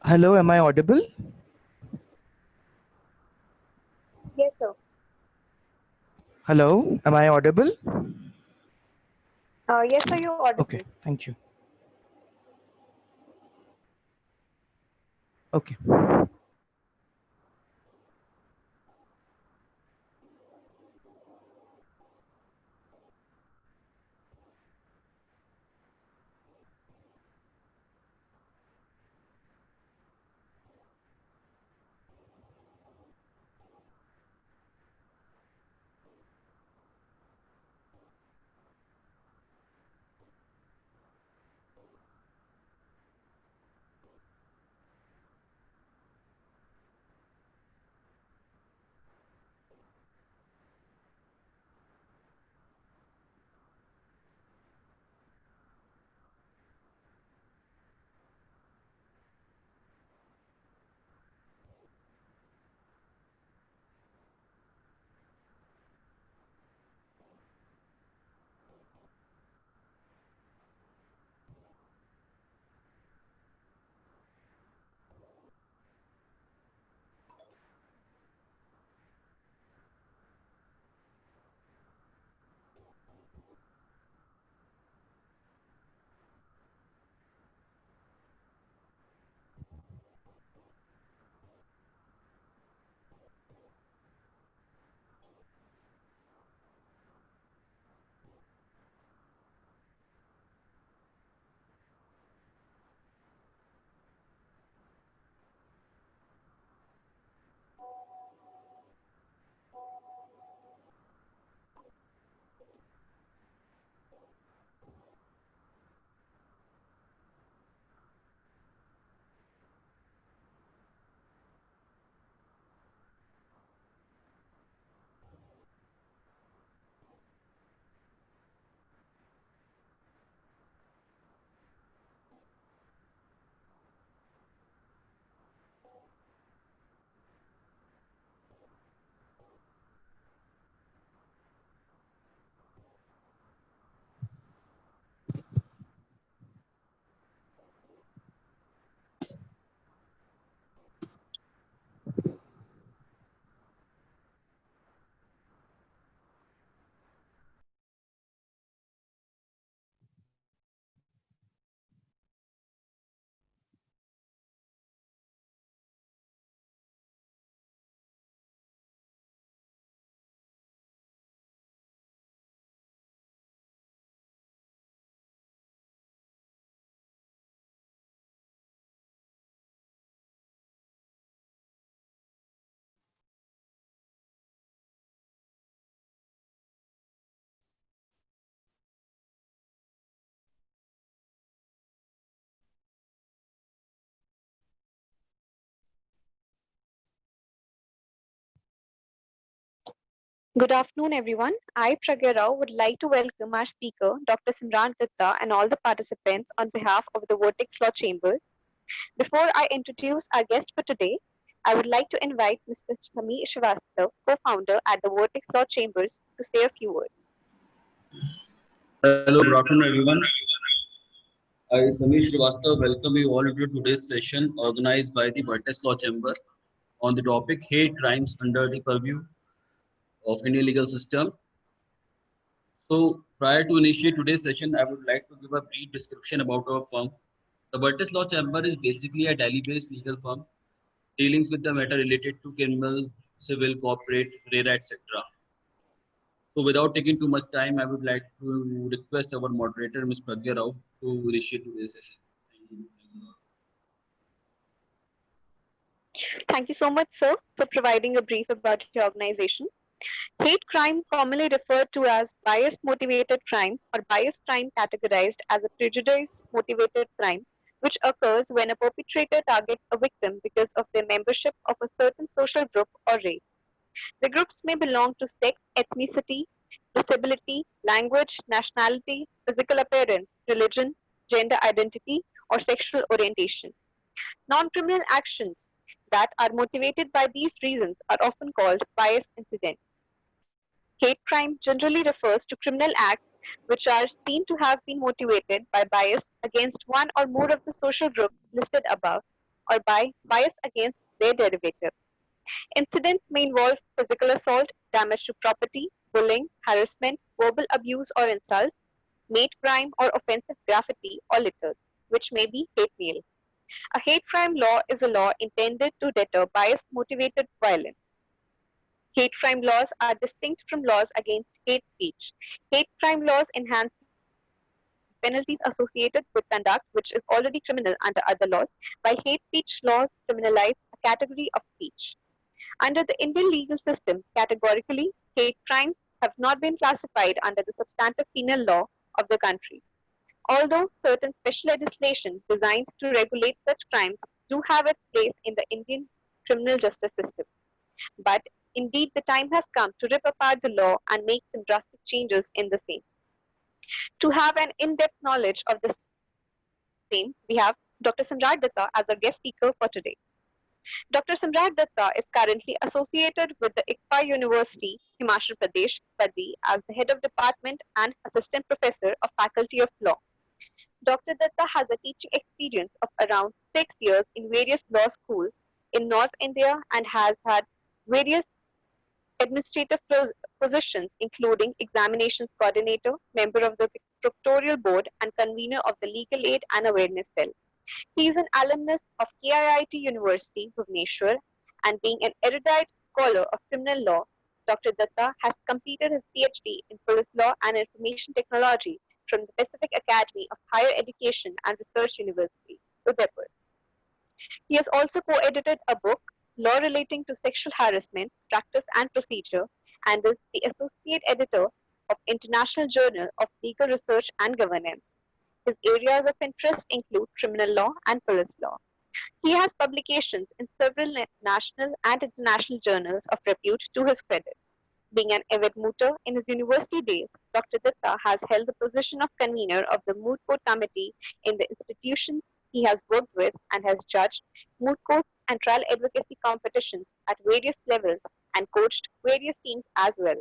Hello, am I audible? Yes, sir. Hello, am I audible? Yes, sir, you're audible. Okay, thank you. Okay. Good afternoon, everyone. I, Pragya Rao, would like to welcome our speaker, Dr. Simran Dutta, and all the participants on behalf of the Vertex Law Chambers. Before I introduce our guest for today, I would like to invite Mr. Sameer Srivastava, co-founder at the Vertex Law Chambers, to say a few words. Hello, good afternoon, everyone. I, Samir Srivastava, welcome you all to today's session organized by the Vertex Law Chamber on the topic hate crimes under the purview of Indian legal system. So, prior to initiate today's session, I would like to give a brief description about our firm. The Vertex Law Chamber is basically a Delhi-based legal firm dealing with the matter related to criminal, civil, corporate, RERA, etc. So, without taking too much time, I would like to request our moderator, Ms. Pragya Rao, to initiate today's session. Thank you. Thank you so much, sir, for providing a brief about your organization. Hate crime, commonly referred to as bias motivated crime or bias crime categorized as a prejudice motivated crime, which occurs when a perpetrator targets a victim because of their membership of a certain social group or race. The groups may belong to sex, ethnicity, disability, language, nationality, physical appearance, religion, gender identity, or sexual orientation. Non criminal actions that are motivated by these reasons are often called bias incidents. Hate crime generally refers to criminal acts which are seen to have been motivated by bias against one or more of the social groups listed above, or by bias against their derivative. Incidents may involve physical assault, damage to property, bullying, harassment, verbal abuse or insult, hate crime or offensive graffiti or litter, which may be hate mail. A hate crime law is a law intended to deter bias motivated violence. Hate crime laws are distinct from laws against hate speech. Hate crime laws enhance penalties associated with conduct which is already criminal under other laws, while hate speech laws criminalize a category of speech. Under the Indian legal system, categorically, hate crimes have not been classified under the substantive penal law of the country. Although certain special legislation designed to regulate such crimes do have its place in the Indian criminal justice system. But indeed, the time has come to rip apart the law and make some drastic changes in the same. To have an in-depth knowledge of the same, we have Dr. Samrat Datta as our guest speaker for today. Dr. Samrat Datta is currently associated with the ICFA University, Himachal Pradesh, Baddi, as the head of department and assistant professor of Faculty of Law. Dr. Datta has a teaching experience of around 6 years in various law schools in North India and has had various administrative positions, including examinations coordinator, member of the proctoral board, and convener of the Legal Aid and Awareness Cell. He is an alumnus of KIIT University, Bhubaneswar, and being an erudite scholar of criminal law, Dr. Datta has completed his PhD in police law and information technology from the Pacific Academy of Higher Education and Research University, Udaipur. He has also co-edited a book, Law Relating to Sexual Harassment, Practice and Procedure, and is the associate editor of International Journal of Legal Research and Governance. His areas of interest include criminal law and police law. He has publications in several national and international journals of repute to his credit. Being an avid mooter in his university days, Dr. Datta has held the position of convener of the Moot Court Committee in the institutions he has worked with and has judged moot courts and trial advocacy competitions at various levels and coached various teams as well.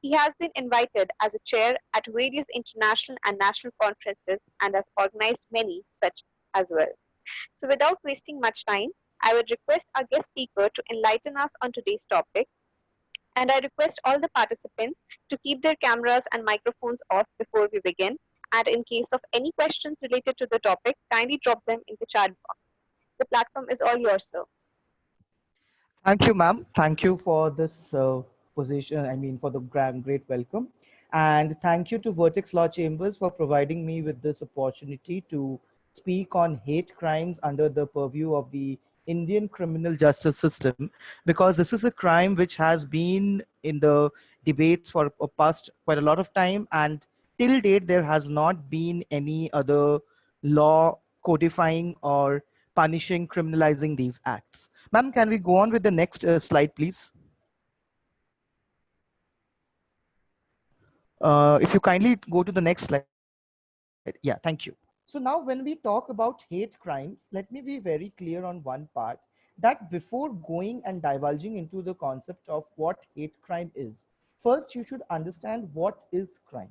He has been invited as a chair at various international and national conferences and has organized many such as well. So without wasting much time, I would request our guest speaker to enlighten us on today's topic, and I request all the participants to keep their cameras and microphones off before we begin. And in case of any questions related to the topic, kindly drop them in the chat box. The platform is all yours, sir. Thank you, ma'am. Thank you for this position. I mean, for the great welcome. And thank you to Vertex Law Chambers for providing me with this opportunity to speak on hate crimes under the purview of the Indian criminal justice system, because this is a crime which has been in the debates for past quite a lot of time, and till date there has not been any other law codifying or punishing, criminalizing these acts. Ma'am, can we go on with the next slide, please? If you kindly go to the next slide. Yeah, thank you. So now when we talk about hate crimes, let me be very clear on one part, that before going and divulging into the concept of what hate crime is, first you should understand what is crime.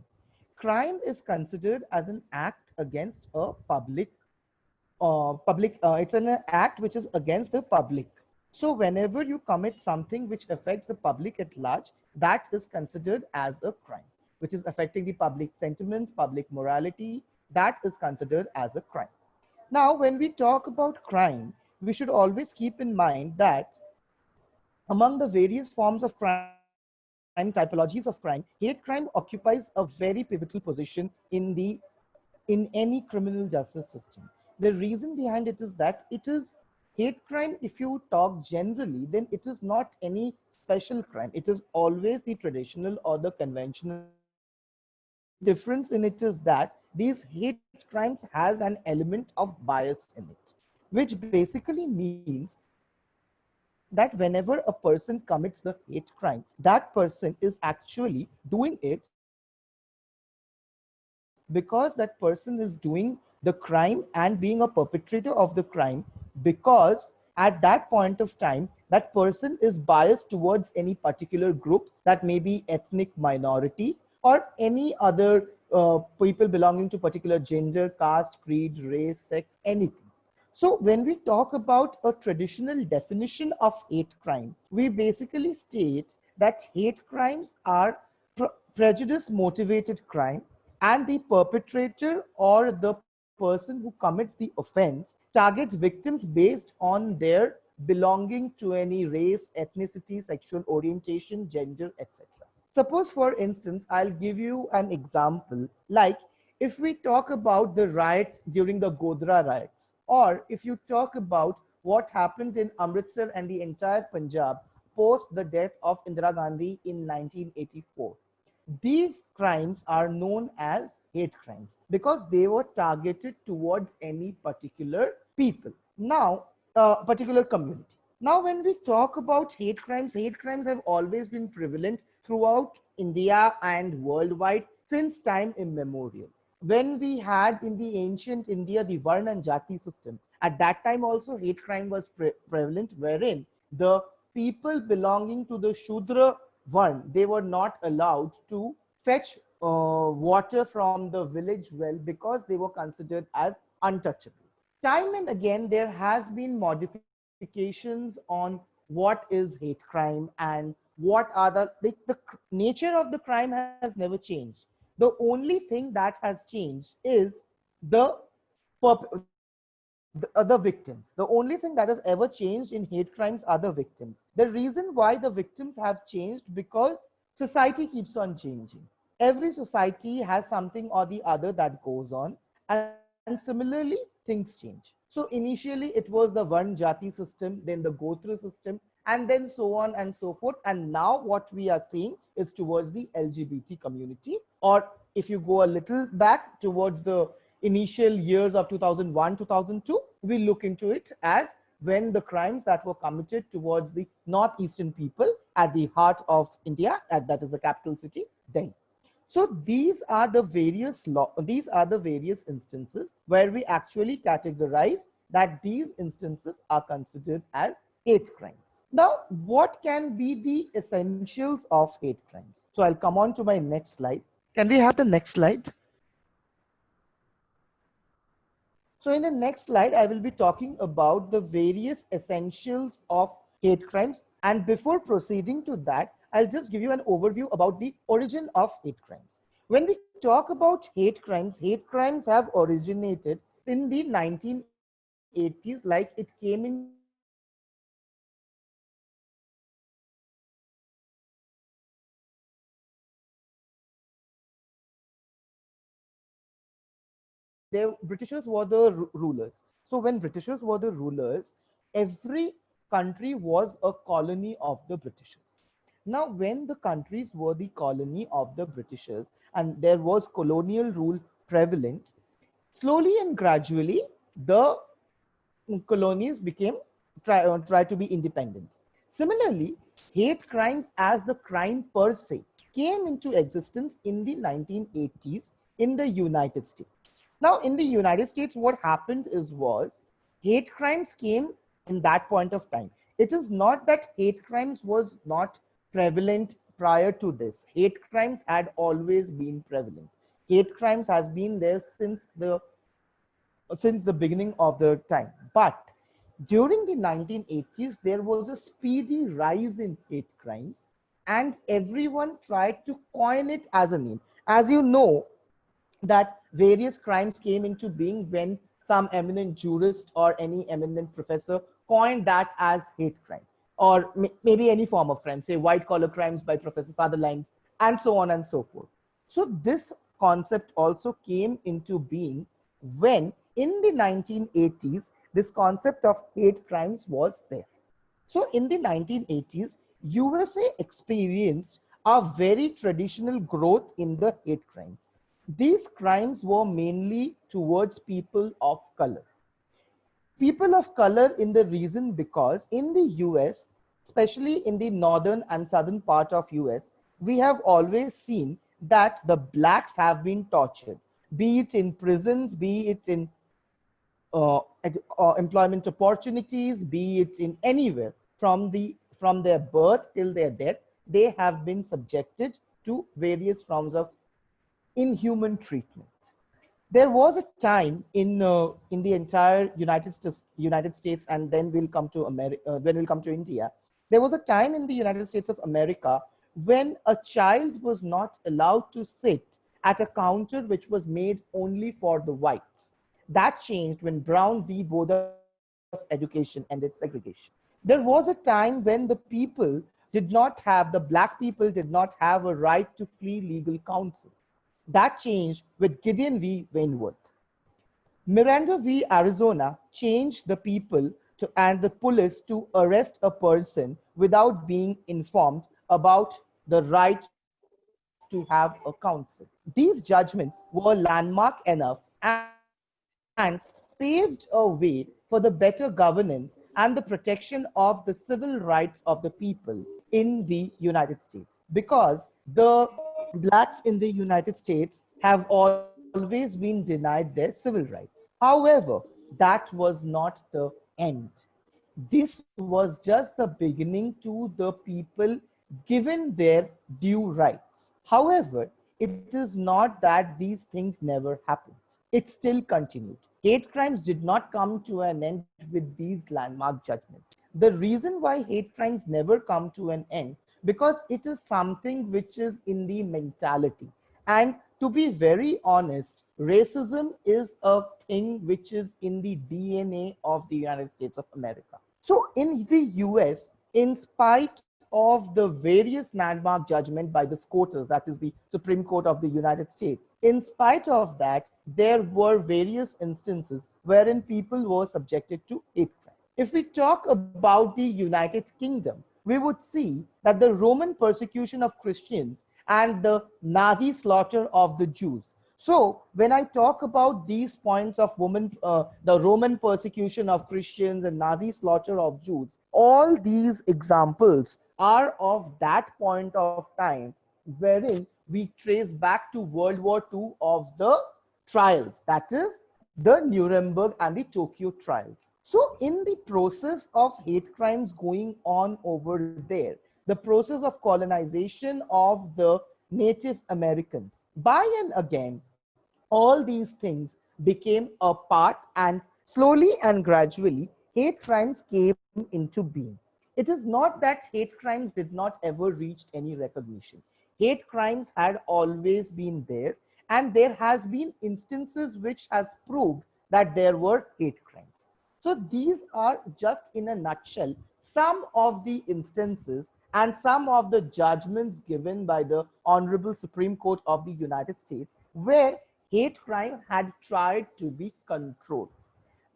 Crime is considered as an act against a it's an act which is against the public. So whenever you commit something which affects the public at large, that is considered as a crime, which is affecting the public sentiments, public morality, that is considered as a crime. Now, when we talk about crime, we should always keep in mind that among the various forms of crime, typologies of crime, hate crime occupies a very pivotal position in any criminal justice system. The reason behind it is that it is hate crime. If you talk generally, then it is not any special crime. It is always the traditional or the conventional. Difference in it is that these hate crimes has an element of bias in it, which basically means that whenever a person commits the hate crime, that person is actually doing it because that person is doing the crime and being a perpetrator of the crime, because at that point of time, that person is biased towards any particular group, that may be ethnic minority or any other people belonging to particular gender, caste, creed, race, sex, anything. So when we talk about a traditional definition of hate crime, we basically state that hate crimes are prejudice motivated crime, and the perpetrator or the person who commits the offense targets victims based on their belonging to any race, ethnicity, sexual orientation, gender, etc. Suppose, for instance, I'll give you an example. Like, if we talk about the riots during the Godhra riots, or if you talk about what happened in Amritsar and the entire Punjab post the death of Indira Gandhi in 1984, these crimes are known as hate crimes because they were targeted towards any particular people. Now, particular community. Now, when we talk about hate crimes have always been prevalent throughout India and worldwide since time immemorial. When we had in the ancient India the Varna and Jati system, at that time also hate crime was prevalent, wherein the people belonging to the Shudra Varn, they were not allowed to fetch water from the village well because they were considered as untouchables. Time and again, there has been modifications on what is hate crime and what are the nature of the crime has never changed. The only thing that has changed is the the victims. The only thing that has ever changed in hate crimes are the victims. The reason why the victims have changed because society keeps on changing. Every society has something or the other that goes on, and similarly things change. So initially it was the Varn Jati system, then the Gotra system, and then so on and so forth. And now what we are seeing is towards the LGBT community, or if you go a little back towards the initial years of 2001, 2002, we look into it as when the crimes that were committed towards the northeastern people at the heart of India, that is the capital city, then. So these are the various instances where we actually categorize that these instances are considered as hate crimes. Now, what can be the essentials of hate crimes? So I'll come on to my next slide. Can we have the next slide? So in the next slide, I will be talking about the various essentials of hate crimes. And before proceeding to that, I'll just give you an overview about the origin of hate crimes. When we talk about hate crimes have originated in the 1980s, like it came into existence in the 1980s, when the Britishers were the rulers. So when Britishers were the rulers, every country was a colony of the Britishers. Now, when the countries were the colony of the Britishers and there was colonial rule prevalent, slowly and gradually the colonies tried to be independent. Similarly, hate crimes as the crime per se came into existence in the 1980s in the United States. Now, in the United States, what happened was hate crimes came in that point of time. It is not that hate crimes was not prevalent prior to this. Hate crimes had always been prevalent. Hate crimes has been there since the beginning of the time. But during the 1980s, there was a speedy rise in hate crimes, and everyone tried to coin it as a name. As you know, that various crimes came into being when some eminent jurist or any eminent professor coined that as hate crime, or maybe any form of crime, say white collar crimes by Professor Sutherland, and so on and so forth. So this concept also came into being when in the 1980s, this concept of hate crimes was there. So in the 1980s, USA experienced a very traditional growth in the hate crimes. These crimes were mainly towards people of color. People of color in the reason because in the US, especially in the northern and southern part of US, we have always seen that the blacks have been tortured, be it in prisons, be it in employment opportunities, be it in anywhere from their birth till their death, they have been subjected to various forms of inhuman treatment. There was a time in the entire United States, and then we'll come to America. When we'll come to India, there was a time in the United States of America when a child was not allowed to sit at a counter which was made only for the whites. That changed when Brown v. Board of Education ended segregation. There was a time when the people the black people did not have a right to free legal counsel. That changed with Gideon v. Wentworth. Miranda v. Arizona changed the people and the police to arrest a person without being informed about the right to have a counsel. These judgments were landmark enough and paved a way for the better governance and the protection of the civil rights of the people in the United States. Because the blacks in the United States have always been denied their civil rights. However, that was not the end. This was just the beginning to the people given their due rights. However, it is not that these things never happened. It still continued. Hate crimes did not come to an end with these landmark judgments. The reason why hate crimes never come to an end, because it is something which is in the mentality. And to be very honest, racism is a thing which is in the DNA of the United States of America. So in the US, in spite of the various landmark judgment by the SCOTUS, that is the Supreme Court of the United States, in spite of that, there were various instances wherein people were subjected to hate crime. If we talk about the United Kingdom, we would see that the Roman persecution of Christians and the Nazi slaughter of the Jews. So when I talk about these points of the Roman persecution of Christians and Nazi slaughter of Jews, all these examples are of that point of time wherein we trace back to World War II of the trials, that is the Nuremberg and the Tokyo trials. So in the process of hate crimes going on over there, the process of colonization of the Native Americans, by and again, all these things became a part, and slowly and gradually, hate crimes came into being. It is not that hate crimes did not ever reach any recognition. Hate crimes had always been there, and there has been instances which has proved that there were hate crimes. So these are just in a nutshell some of the instances and some of the judgments given by the Honorable Supreme Court of the United States where hate crime had tried to be controlled.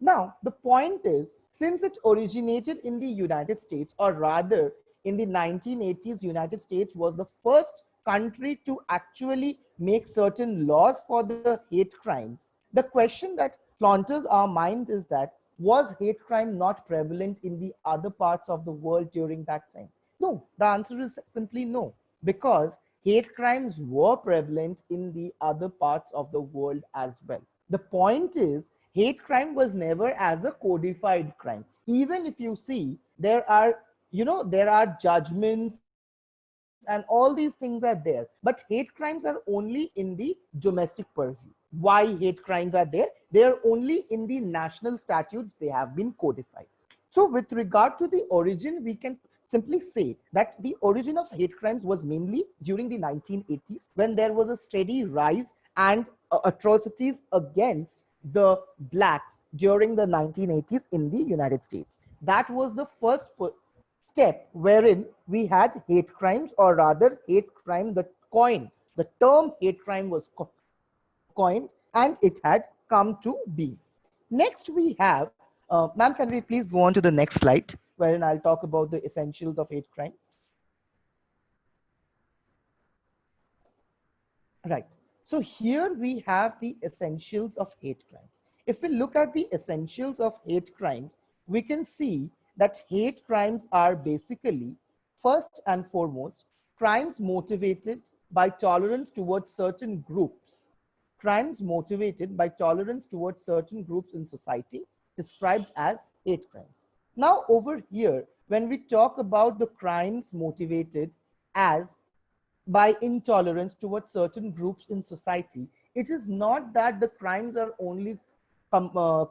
Now, the point is, since it originated in the United States, or rather in the 1980s, United States was the first country to actually make certain laws for the hate crimes. The question that flaunts our mind is that, was hate crime not prevalent in the other parts of the world during that time? No, the answer is simply no, because hate crimes were prevalent in the other parts of the world as well. The point is, hate crime was never as a codified crime. Even if you see, there are judgments and all these things are there, but hate crimes are only in the domestic purview. Why hate crimes are there? They are only in the national statutes, they have been codified. So with regard to the origin, we can simply say that the origin of hate crimes was mainly during the 1980s, when there was a steady rise and atrocities against the blacks during the 1980s in the United States. That was the first step wherein we had hate crimes, or rather hate crime, the term hate crime was coined, and it had come to be. Next we have, ma'am, can we please go on to the next slide, wherein I'll talk about the essentials of hate crimes. Right. So here we have the essentials of hate crimes. If we look at the essentials of hate crimes, we can see that hate crimes are basically, first and foremost, crimes motivated by tolerance towards certain groups. Crimes motivated by tolerance towards certain groups in society, described as hate crimes. Now over here, when we talk about the crimes motivated as by intolerance towards certain groups in society, It is not that the crimes are only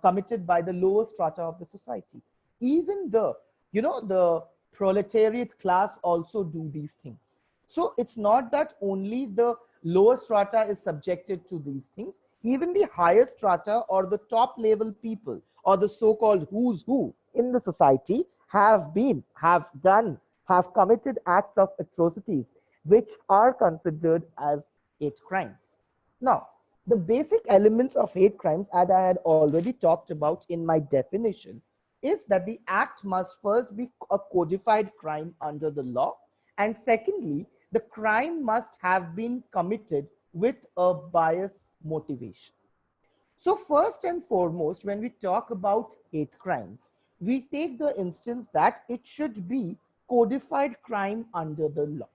committed by the lower strata of the society. Even the, the proletariat class also do these things. So it's not that only the lower strata is subjected to these things. Even the higher strata or the top level people or the so-called who's who in the society have committed acts of atrocities which are considered as hate crimes. Now, the basic elements of hate crimes, as I had already talked about in my definition, is that the act must first be a codified crime under the law, and secondly, the crime must have been committed with a bias motivation. So first and foremost, when we talk about hate crimes, we take the instance that it should be codified crime under the law.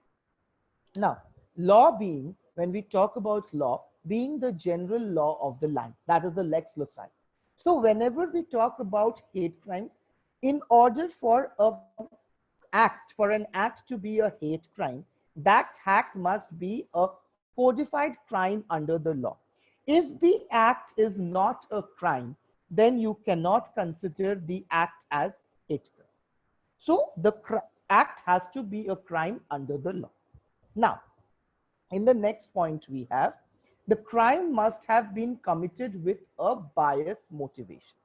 Now, law being, when we talk about law, being the general law of the land, that is the lex loci. So whenever we talk about hate crimes, in order for an act to be a hate crime, that act must be a codified crime under the law. If the act is not a crime, then you cannot consider the act as hate crime. So the act has to be a crime under the law. Now, in the next point we have, the crime must have been committed with a bias motivation.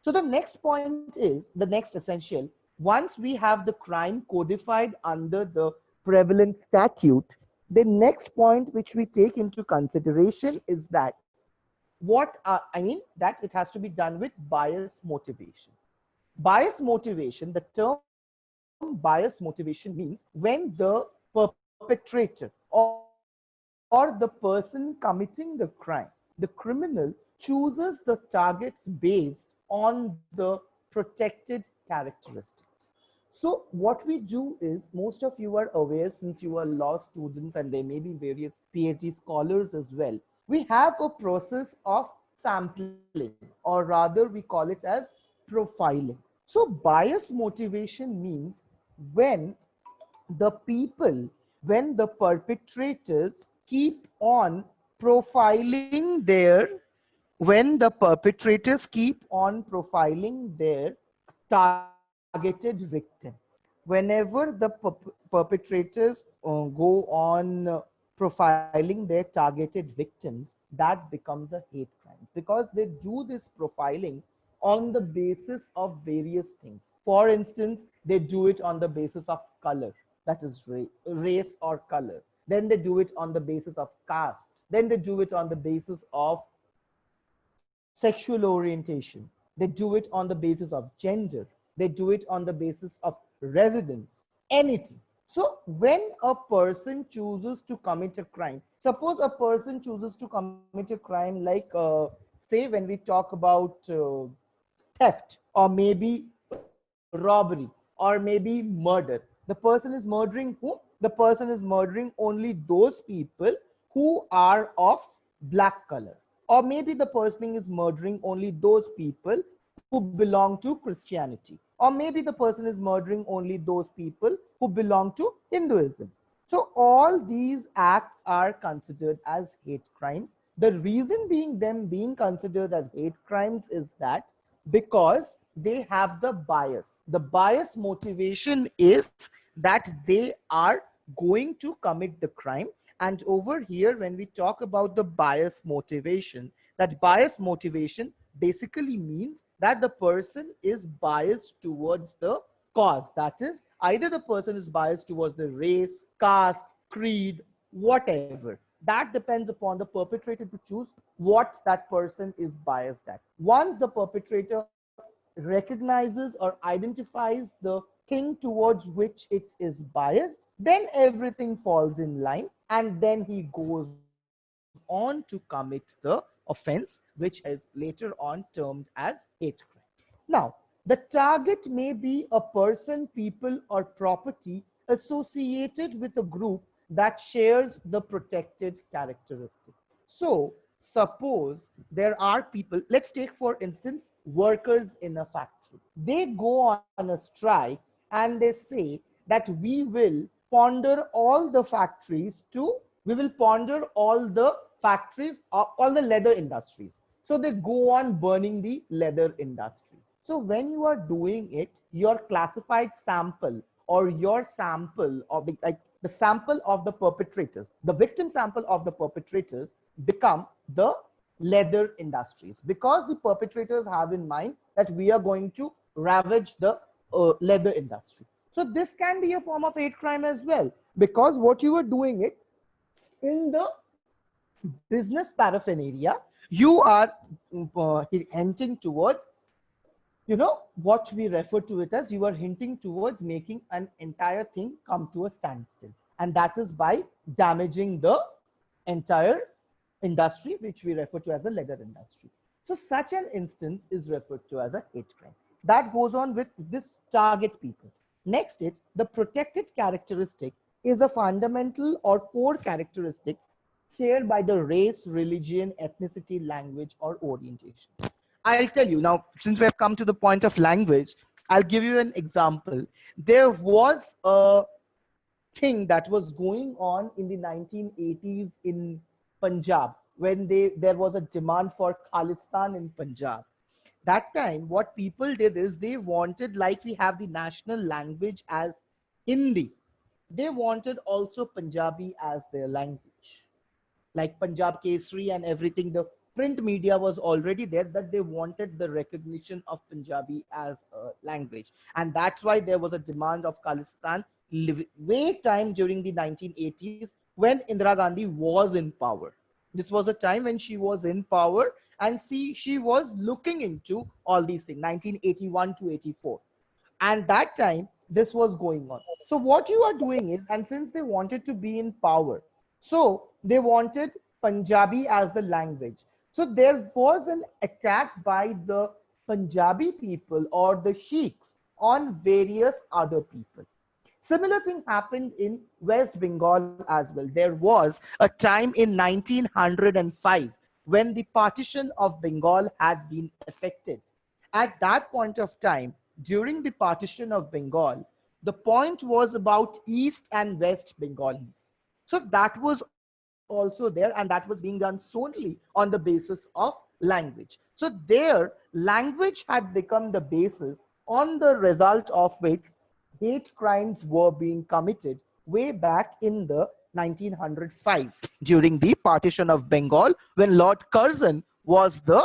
So the next point is, the next essential, once we have the crime codified under the prevalent statute, the next point which we take into consideration is that that it has to be done with bias motivation. Bias motivation, the term bias motivation means when the perpetrator or the person committing the crime, the criminal, chooses the targets based on the protected characteristics. So what we do is, most of you are aware, since you are law students and there may be various PhD scholars as well, we have a process of sampling, or rather we call it as profiling. So bias motivation means when the perpetrators keep on profiling their targeted victims. Whenever the perpetrators go on profiling their targeted victims, that becomes a hate crime, because they do this profiling on the basis of various things. For instance, they do it on the basis of color, that is race or color. Then they do it on the basis of caste. Then they do it on the basis of sexual orientation. They do it on the basis of gender. They do it on the basis of residence, anything. So when a person chooses to commit a crime, suppose a person chooses to commit a crime like, say, when we talk about theft, or maybe robbery, or maybe murder. The person is murdering who? The person is murdering only those people who are of black color. Or maybe the person is murdering only those people who belong to Christianity. Or maybe the person is murdering only those people who belong to Hinduism. So all these acts are considered as hate crimes. The reason being them being considered as hate crimes is that because they have the bias. The bias motivation is that they are going to commit the crime. And over here, when we talk about the bias motivation, that bias motivation basically means that the person is biased towards the cause. That is, either the person is biased towards the race, caste, creed, whatever. That depends upon the perpetrator to choose what that person is biased at. Once the perpetrator recognizes or identifies the thing towards which it is biased, then everything falls in line, and then he goes on to commit the offense, which is later on termed as hate crime. Now, the target may be a person, people, or property associated with a group that shares the protected characteristic. So, suppose there are people, let's take for instance workers in a factory. They go on a strike and they say that we will ponder all the factories, all the leather industries. So they go on burning the leather industries. So when you are doing it, your classified sample or your sample of the sample of the perpetrators, the victim sample of the perpetrators become the leather industries, because the perpetrators have in mind that we are going to ravage the leather industry. So this can be a form of hate crime as well, because what you are doing it in the business paraphernalia, you are hinting towards, what we refer to it as, you are hinting towards making an entire thing come to a standstill. And that is by damaging the entire industry, which we refer to as the leather industry. So such an instance is referred to as a hate crime. That goes on with this target people. Next, the protected characteristic is a fundamental or core characteristic shared by the race, religion, ethnicity, language, or orientation. I'll tell you now, since we have come to the point of language, I'll give you an example. There was a thing that was going on in the 1980s in Punjab, when there was a demand for Khalistan in Punjab. That time, what people did is they wanted, like we have the national language as Hindi, they wanted also Punjabi as their language. Like Punjab Kesari and everything, the print media was already there, that they wanted the recognition of Punjabi as a language. And that's why there was a demand of Khalistan way time during the 1980s, when Indira Gandhi was in power. This was a time when she was in power, and she was looking into all these things, 1981 to 84. And that time this was going on. So what you are doing is, and since they wanted to be in power, so they wanted Punjabi as the language. So there was an attack by the Punjabi people or the Sheikhs on various other people. Similar thing happened in West Bengal as well. There was a time in 1905 when the partition of Bengal had been effected. At that point of time, during the partition of Bengal, the point was about East and West Bengalis. So that was also there, and that was being done solely on the basis of language. So their language had become the basis on the result of which hate crimes were being committed way back in the 1905 during the partition of Bengal, when Lord Curzon was when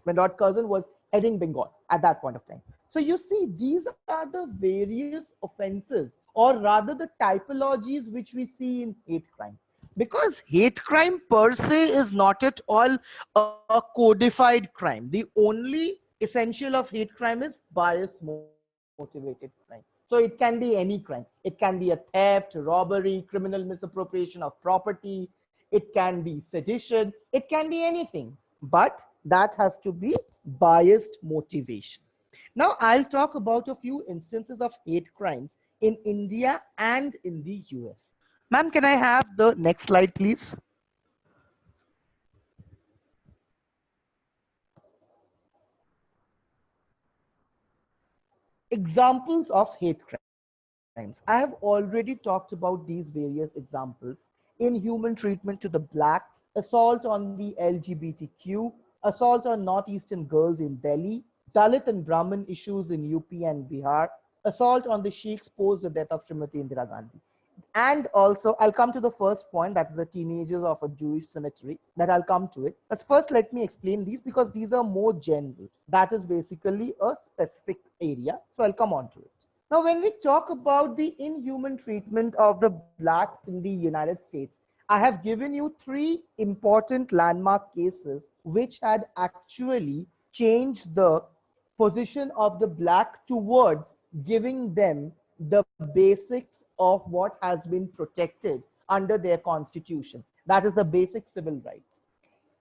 Lord Curzon was heading Bengal at that point of time. So you see, these are the various offenses, or rather the typologies which we see in hate crime. Because hate crime per se is not at all a codified crime. The only essential of hate crime is bias motivated crime. So it can be any crime. It can be a theft, robbery, criminal misappropriation of property. It can be sedition. It can be anything. But that has to be biased motivation. Now I'll talk about a few instances of hate crimes in India and in the US. Ma'am, can I have the next slide, please? Examples of hate crimes. I have already talked about these various examples: inhuman treatment to the blacks, assault on the LGBTQ, assault on northeastern girls in Delhi, Dalit and Brahmin issues in UP and Bihar, assault on the Sheikhs post the death of Srimati Indira Gandhi. And also, I'll come to the first point, that is the teenagers of a Jewish cemetery, that I'll come to it. But first, let me explain these, because these are more general. That is basically a specific area. So I'll come on to it. Now, when we talk about the inhuman treatment of the blacks in the United States, I have given you three important landmark cases which had actually changed the position of the black towards giving them the basics of what has been protected under their constitution. That is the basic civil rights.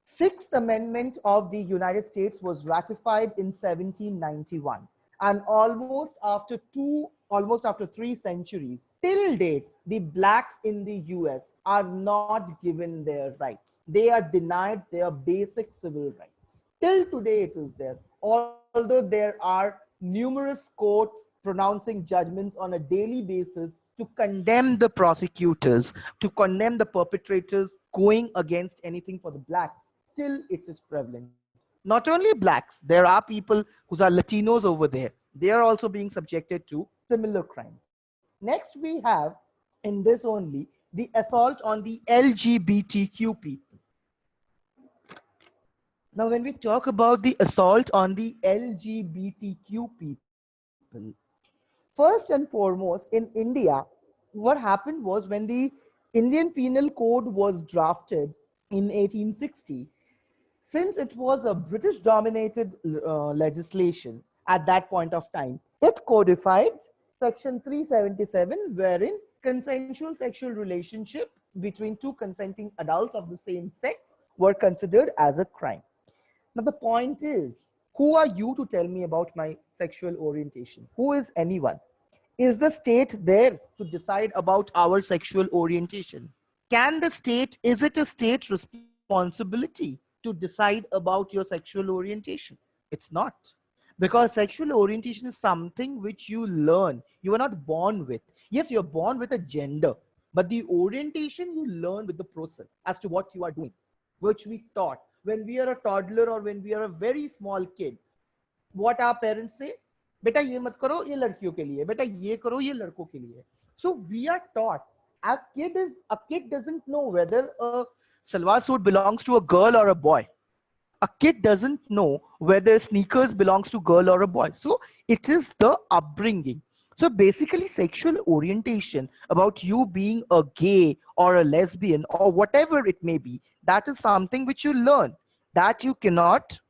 Sixth Amendment of the United States was ratified in 1791. And almost after 3 centuries, till date, the blacks in the US are not given their rights. They are denied their basic civil rights. Till today, it is there. Although there are numerous courts pronouncing judgments on a daily basis to condemn the prosecutors, to condemn the perpetrators going against anything for the blacks, still it is prevalent. Not only blacks, there are people who are Latinos over there. They are also being subjected to similar crimes. Next, we have in this only the assault on the LGBTQ people. Now, when we talk about the assault on the LGBTQ people, first and foremost, in India, what happened was when the Indian Penal Code was drafted in 1860, since it was a British dominated legislation at that point of time, it codified section 377, wherein consensual sexual relationship between two consenting adults of the same sex were considered as a crime. Now, the point is, who are you to tell me about my sexual orientation? Who is anyone? Is the state there to decide about our sexual orientation? Can the state, is it a state responsibility to decide about your sexual orientation? It's not. Because sexual orientation is something which you learn. You are not born with. Yes, you're born with a gender, but the orientation you learn with the process as to what you are doing, which we taught when we are a toddler or when we are a very small kid. What our parents say, बेटा ये मत करो ये लड़कियों के लिए, बेटा ये करो ये लड़कों के लिए. So we are taught. A kid doesn't know whether a salwar suit belongs to a girl or a boy. A kid doesn't know whether sneakers belongs to girl or a boy. So it is the upbringing. So basically sexual orientation about you being a gay or a lesbian or whatever it may be, that is something which you learn, that you cannot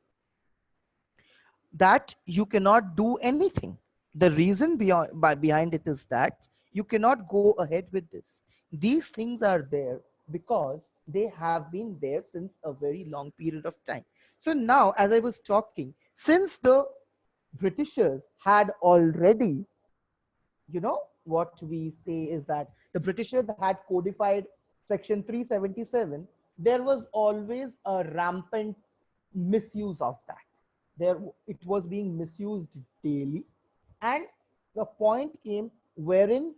do anything. The reason behind it is that you cannot go ahead with this. These things are there because they have been there since a very long period of time. So now, as I was talking, since the Britishers had already, what we say is that the Britishers had codified section 377, there was always a rampant misuse of that. It was being misused daily, and the point came wherein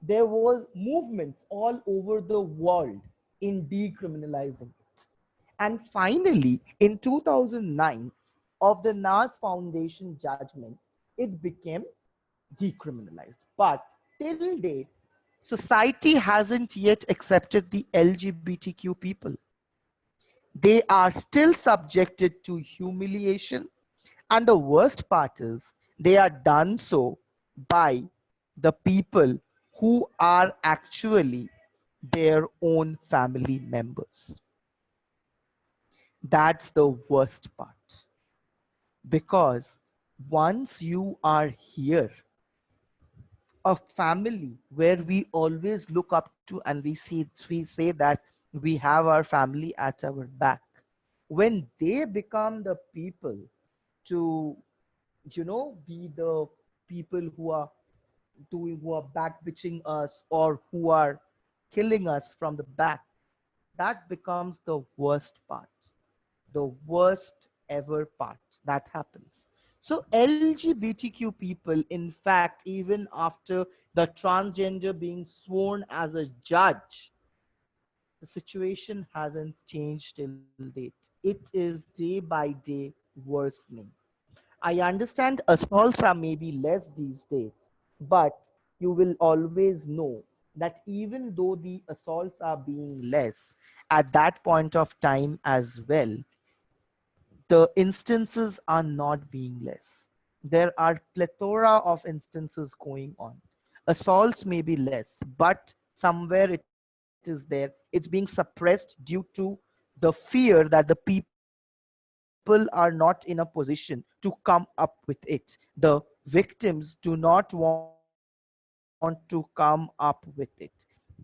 there was movements all over the world in decriminalizing it. And finally, in 2009, of the Nas Foundation judgment, it became decriminalized. But till date, society hasn't yet accepted the LGBTQ people. They are still subjected to humiliation. And the worst part is they are done so by the people who are actually their own family members. That's the worst part. Because once you are here, a family where we always look up to and we say that we have our family at our back, when they become the people to be the people who are back bitching us or who are killing us from the back, that becomes the worst part, the worst ever part that happens. So LGBTQ people, in fact, even after the transgender being sworn as a judge, the situation hasn't changed till date. It is day by day worsening. I understand assaults are maybe less these days, but you will always know that even though the assaults are being less at that point of time as well, the instances are not being less. There are plethora of instances going on. Assaults may be less, but somewhere it is there. It's being suppressed due to the fear that the people are not in a position to come up with it. The victims do not want to come up with it.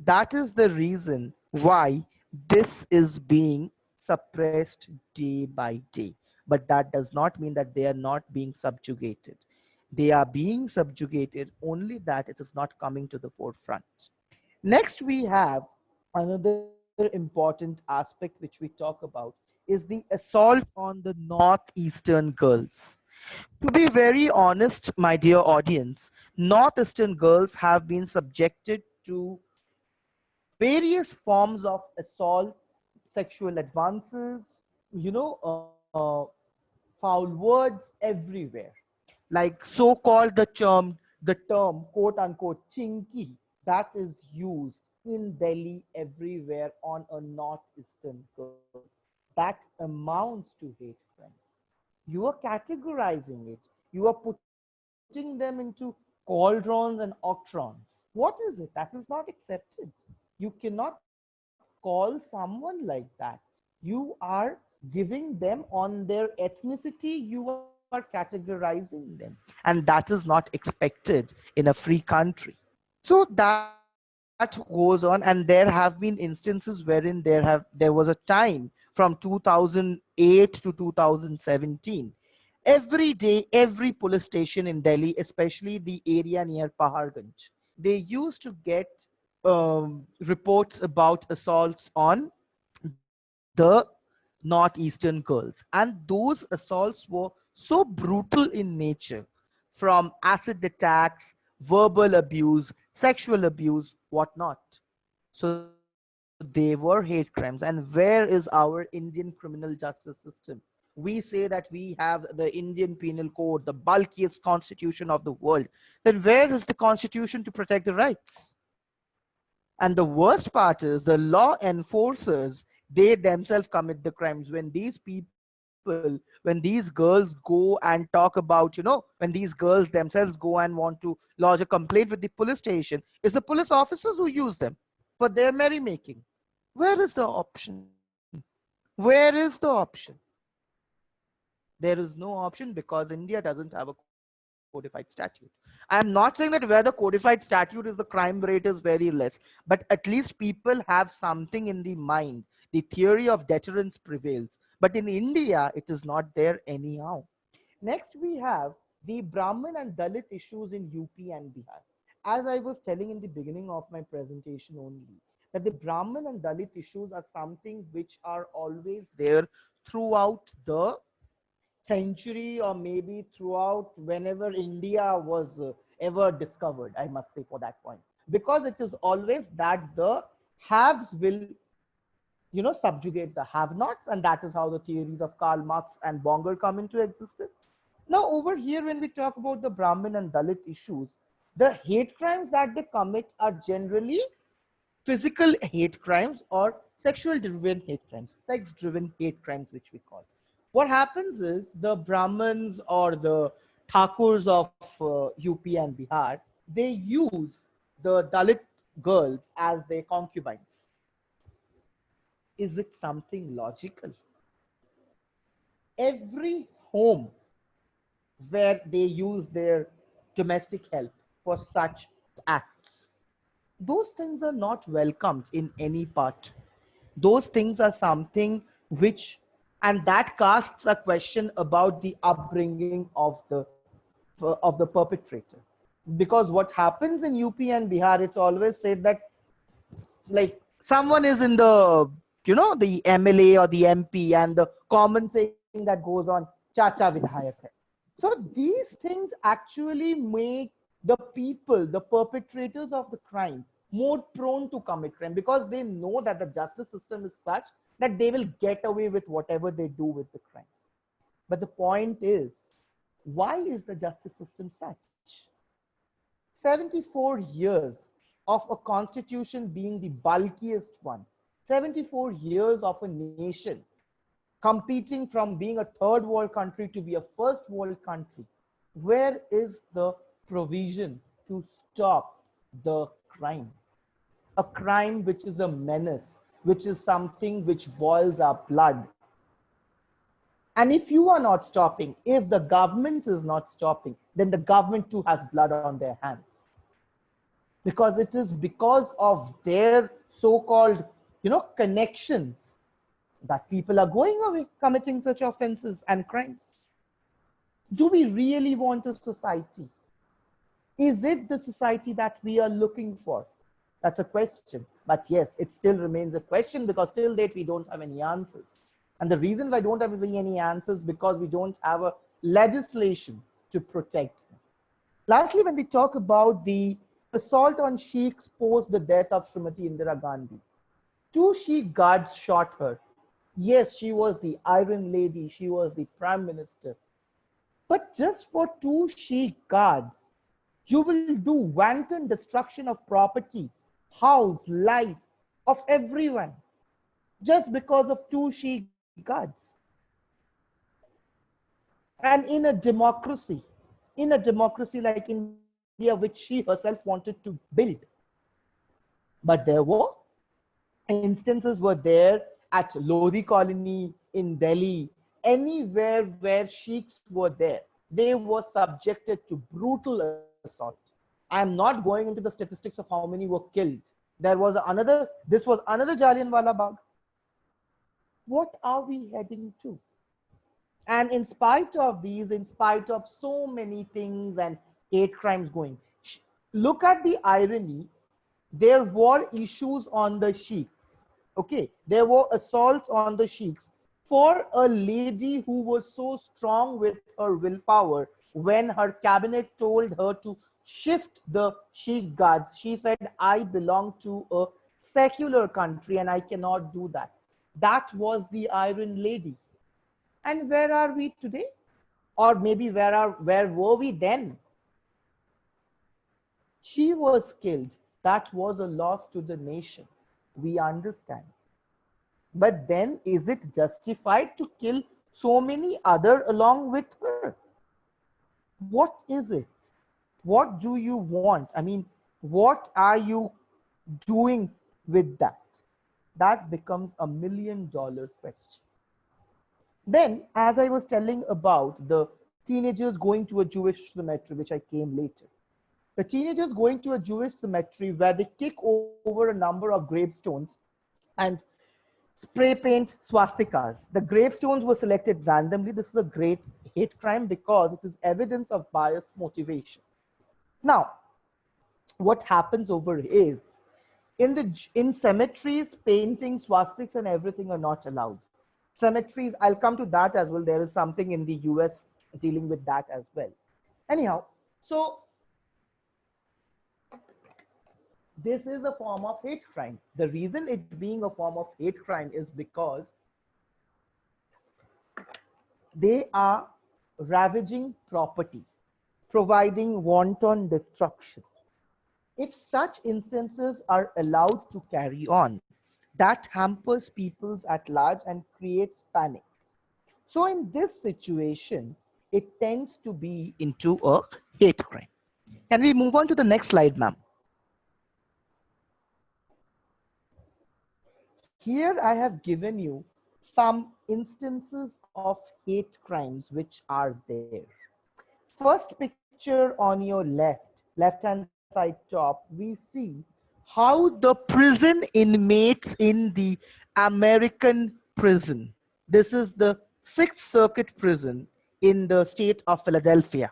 That is the reason why this is being suppressed day by day. But that does not mean that they are not being subjugated. They are being subjugated, only that it is not coming to the forefront. Next, we have another important aspect which we talk about is the assault on the northeastern girls. To be very honest, my dear audience, Northeastern girls have been subjected to various forms of assaults, sexual advances, you know, foul words everywhere. Like so-called the term quote unquote chinky that is used in Delhi everywhere on a northeastern girl. That amounts to hate crime. You are categorizing it. You are putting them into cauldrons and octrons. What is it? That is not accepted. You cannot call someone like that. You are giving them on their ethnicity, you are categorizing them. And that is not expected in a free country. So that goes on, and there have been instances wherein there was a time from 2008 to 2017. Every day, every police station in Delhi, especially the area near Paharganj, they used to get reports about assaults on the northeastern girls, and those assaults were so brutal in nature, from acid attacks, verbal abuse, sexual abuse, whatnot. So they were hate crimes. And where is our Indian criminal justice system? We say that we have the Indian Penal Code, the bulkiest constitution of the world. Then where is the constitution to protect the rights? And the worst part is the law enforcers, they themselves commit the crimes. When these people, when these girls go and talk about, when these girls themselves go and want to lodge a complaint with the police station, it's the police officers who use them for their merrymaking. Where is the option? Where is the option? There is no option because India doesn't have a codified statute. I am not saying that where the codified statute is, the crime rate is very less, but at least people have something in the mind. The theory of deterrence prevails. But in India, it is not there anyhow. Next, we have the Brahmin and Dalit issues in UP and Bihar. As I was telling in the beginning of my presentation only, that the Brahmin and Dalit issues are something which are always there throughout the century, or maybe throughout whenever India was ever discovered, I must say, for that point. Because it is always that the haves will subjugate the have-nots, and that is how the theories of Karl Marx and Bonger come into existence. Now, over here, when we talk about the Brahmin and Dalit issues, the hate crimes that they commit are generally physical hate crimes or sexual driven hate crimes, sex driven hate crimes, which we call. What happens is the Brahmins or the Thakurs of UP and Bihar, they use the Dalit girls as their concubines. Is it something logical? Every home where they use their domestic help for such acts, those things are not welcomed in any part. Those things are something which, and that casts a question about the upbringing of the perpetrator. Because what happens in UP and Bihar, it's always said that, like, someone is in the MLA or the MP, and the common saying that goes on, chacha vidhayak hai. So these things actually make the people, the perpetrators of the crime, more prone to commit crime, because they know that the justice system is such that they will get away with whatever they do with the crime. But the point is, why is the justice system such? 74 years of a constitution being the bulkiest one, 74 years of a nation competing from being a third world country to be a first world country. Where is the provision to stop the crime? A crime which is a menace, which is something which boils our blood. And if you are not stopping, if the government is not stopping, then the government too has blood on their hands. Because it is because of their so-called, connections that people are going away committing such offenses and crimes. Do we really want a society? Is it the society that we are looking for? That's a question. But yes, it still remains a question, because till date we don't have any answers. And the reason why I don't have any answers, because we don't have a legislation to protect them. Lastly, when we talk about the assault on Sikhs post the death of Srimati Indira Gandhi, 2 Sikh guards shot her. Yes, she was the Iron Lady, she was the Prime Minister. But just for 2 Sikh guards, you will do wanton destruction of property, house, life of everyone, just because of 2 Sikh guards. And in a democracy like India, which she herself wanted to build. But there were instances were there at Lodi colony in Delhi, anywhere where Sikhs were there, they were subjected to brutal assault. I am not going into the statistics of how many were killed. This was another Jallianwala Bagh. What are we heading to? And in spite of these, in spite of so many things and hate crimes going, look at the irony. There were issues on the Sikhs. Okay, there were assaults on the Sikhs for a lady who was so strong with her willpower. When her cabinet told her to shift the Sikh guards, she said, I belong to a secular country and I cannot do that. That was the Iron Lady. And where are we today? Or maybe where were we then? She was killed. That was a loss to the nation. We understand. But then is it justified to kill so many other along with her? What is it? What do you want? I mean, what are you doing with that? That becomes a $1 million question. Then, as I was telling about the teenagers going to a Jewish cemetery, which I came later. The teenagers going to a Jewish cemetery where they kick over a number of gravestones and spray paint swastikas. The gravestones were selected randomly. This is a great hate crime because it is evidence of bias motivation. Now, what happens over is, in cemeteries, painting swastikas and everything are not allowed. Cemeteries, I'll come to that as well. There is something in the US dealing with that as well. Anyhow, so this is a form of hate crime. The reason it being a form of hate crime is because they are ravaging property, providing wanton destruction. If such instances are allowed to carry on, that hampers peoples at large and creates panic. So in this situation, it tends to be into a hate crime. Can we move on to the next slide, ma'am? Here I have given you some instances of hate crimes which are there. First picture on your left-hand side top, we see how the prison inmates in the American prison. This is the 6th Circuit prison in the state of Philadelphia.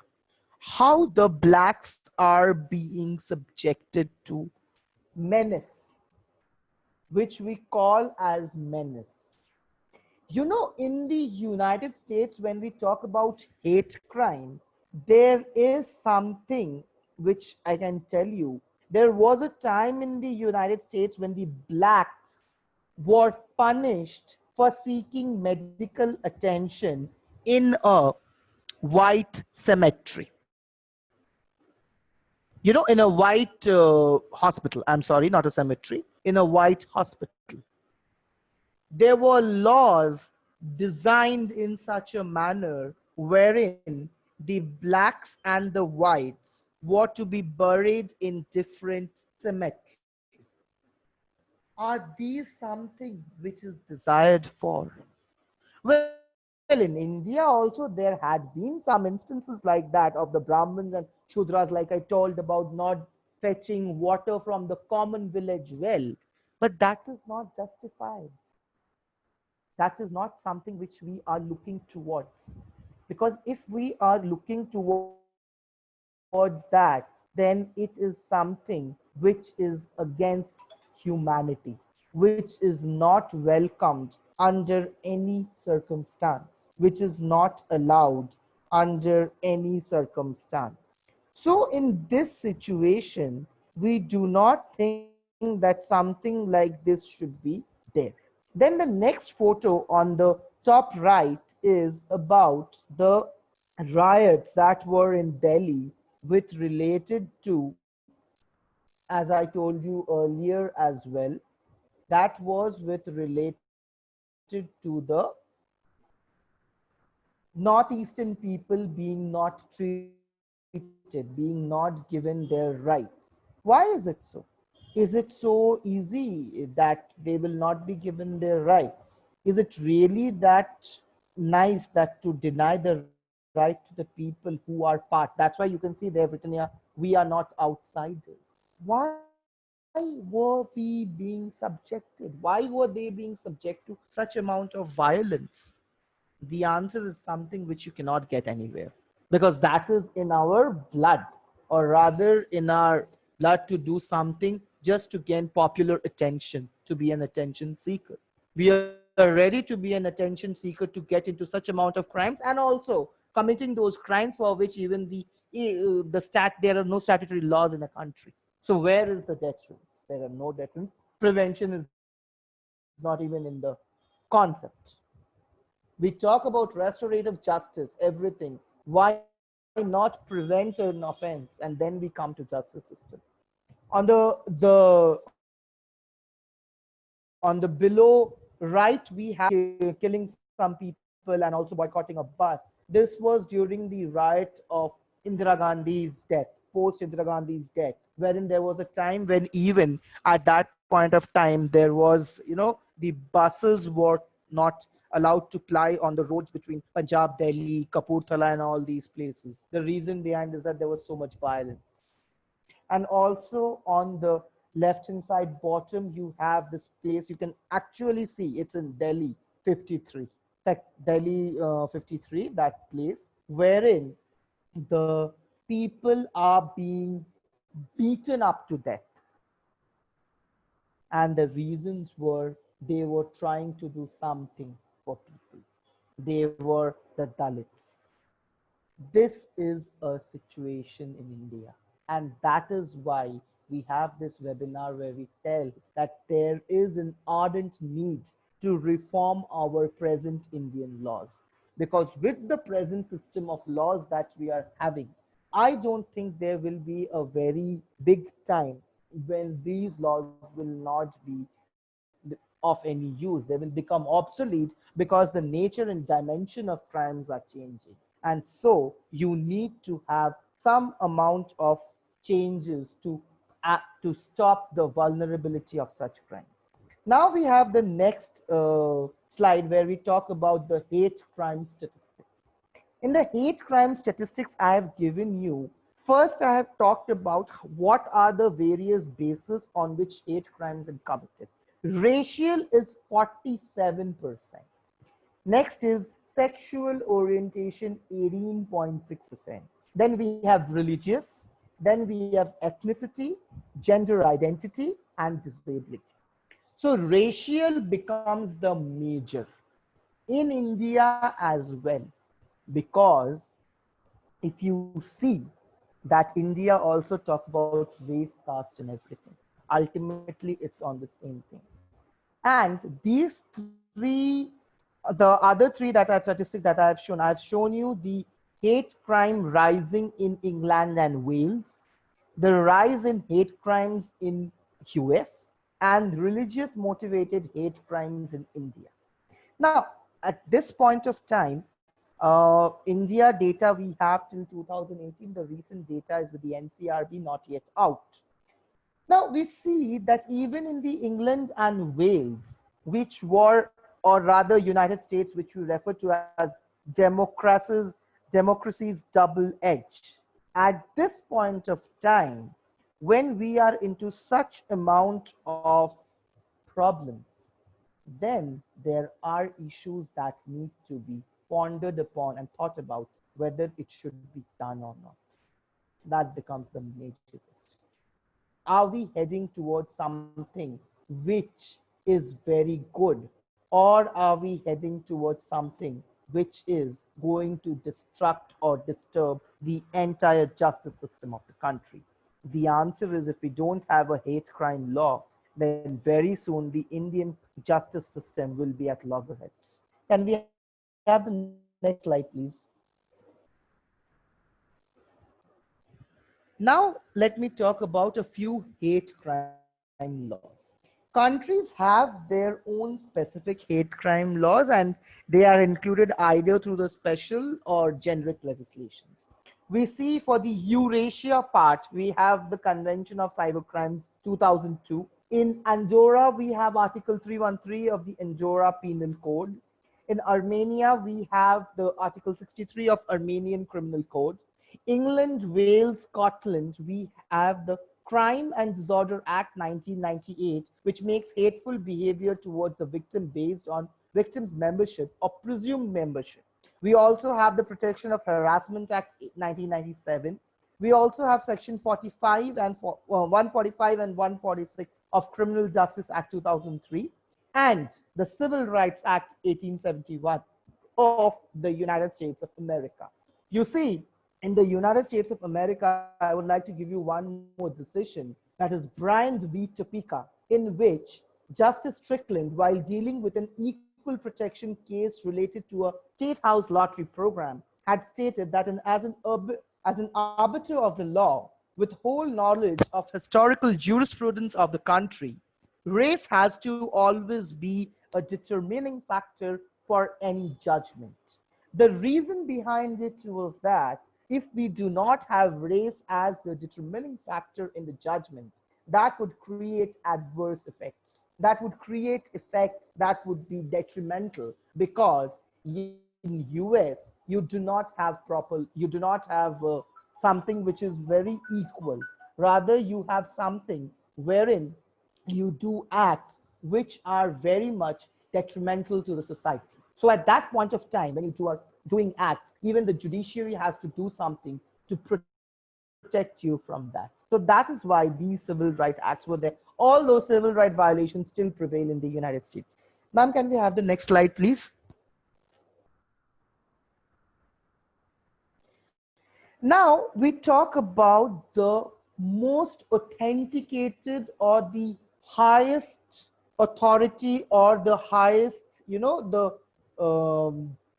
How the blacks are being subjected to menace, which we call as menace. You know, in the United States, when we talk about hate crime, there is something which I can tell you. There was a time in the United States when the blacks were punished for seeking medical attention in a white cemetery. You know, in a white hospital, I'm sorry, not a cemetery, in a white hospital. There were laws designed in such a manner wherein the blacks and the whites were to be buried in different cemeteries. Are these something which is desired for? Well, in India also there had been some instances like that of the Brahmins and Shudras, like I told about, not fetching water from the common village well. But that is not justified. That is not something which we are looking towards. Because if we are looking towards that, then it is something which is against humanity, which is not welcomed under any circumstance, which is not allowed under any circumstance. So in this situation, we do not think that something like this should be there. Then the next photo on the top right is about the riots that were in Delhi, which related to, as I told you earlier as well, that was with related to the northeastern people being not treated, being not given their rights. Why is it so? Is it so easy that they will not be given their rights? Is it really that nice that to deny the right to the people who are part? That's why you can see they have written here, we are not outsiders. Why were we being subjected? Why were they being subject to such amount of violence? The answer is something which you cannot get anywhere, because that is in our blood, or rather in our blood, to do something just to gain popular attention, to be an attention seeker. We are ready to be an attention seeker to get into such amount of crimes, and also committing those crimes for which even there are no statutory laws in a country. So where is the death rules? There are no death rules. Prevention is not even in the concept. We talk about restorative justice, everything. Why not prevent an offense and then we come to justice system? On the below right, we have killing some people and also boycotting a bus. This was during the riot of Indira Gandhi's death, post Indira Gandhi's death, wherein there was a time when even at that point of time there was, the buses were not allowed to ply on the roads between Punjab, Delhi, Kapurthala, and all these places. The reason behind is that there was so much violence. And also on the left hand side bottom, you have this place. You can actually see it's in Delhi 53. Delhi 53, that place wherein the people are being beaten up to death. And the reasons were they were trying to do something for people. They were the Dalits. This is a situation in India. And that is why we have this webinar where we tell that there is an ardent need to reform our present Indian laws. Because with the present system of laws that we are having, I don't think there will be a very big time when these laws will not be of any use. They will become obsolete because the nature and dimension of crimes are changing. And so you need to have some amount of changes to stop the vulnerability of such crimes. Now we have the next slide where we talk about the hate crime statistics. In the hate crime statistics I have given you, first I have talked about what are the various bases on which hate crimes are committed. Racial is 47%. Next is sexual orientation, 18.6%. Then we have religious, then we have ethnicity, gender identity, and disability. So racial becomes the major in India as well, because if you see that India also talk about race, caste, and everything, ultimately it's on the same thing. And these three, the other three that are statistics that I've shown you the hate crime rising in England and Wales, the rise in hate crimes in US, and religious motivated hate crimes in India. Now, at this point of time, India data we have till 2018, the recent data is with the NCRB, not yet out. Now we see that even in the England and Wales, which were, or rather United States, which we refer to as democracies, democracy's double edge. At this point of time, when we are into such amount of problems, then there are issues that need to be pondered upon and thought about whether it should be done or not. That becomes the major question. Are we heading towards something which is very good, or are we heading towards something which is going to destruct or disturb the entire justice system of the country? The answer is, if we don't have a hate crime law, then very soon the Indian justice system will be at loggerheads. Can we have the next slide, please? Now, let me talk about a few hate crime laws. Countries have their own specific hate crime laws, and they are included either through the special or generic legislations. We see for the Eurasia part, we have the Convention of Cybercrimes 2002. In Andorra, we have Article 313 of the Andorra Penal Code. In Armenia, we have the Article 63 of Armenian Criminal Code. England, Wales, Scotland, we have the Crime and Disorder Act 1998, which makes hateful behavior towards the victim based on victim's membership or presumed membership. We also have the Protection of Harassment Act 1997. We also have Section 45 and 145 and 146 of Criminal Justice Act 2003 and the Civil Rights Act 1871 of the United States of America. You see, in the United States of America, I would like to give you one more decision, that is Bryant v. Topeka, in which Justice Strickland, while dealing with an equal protection case related to a state house lottery program, had stated that as an arbiter of the law, with whole knowledge of historical jurisprudence of the country, race has to always be a determining factor for any judgment. The reason behind it was that if we do not have race as the determining factor in the judgment, that would create adverse effects. That would create effects that would be detrimental, because in US, you do not have something which is very equal. Rather, you have something wherein you do acts which are very much detrimental to the society. So at that point of time, when you are doing acts, even the judiciary has to do something to protect you from that. So that is why these civil rights acts were there. All those civil rights violations still prevail in the United States. Ma'am, can we have the next slide, please? Now we talk about the most authenticated or the highest authority or the highest, the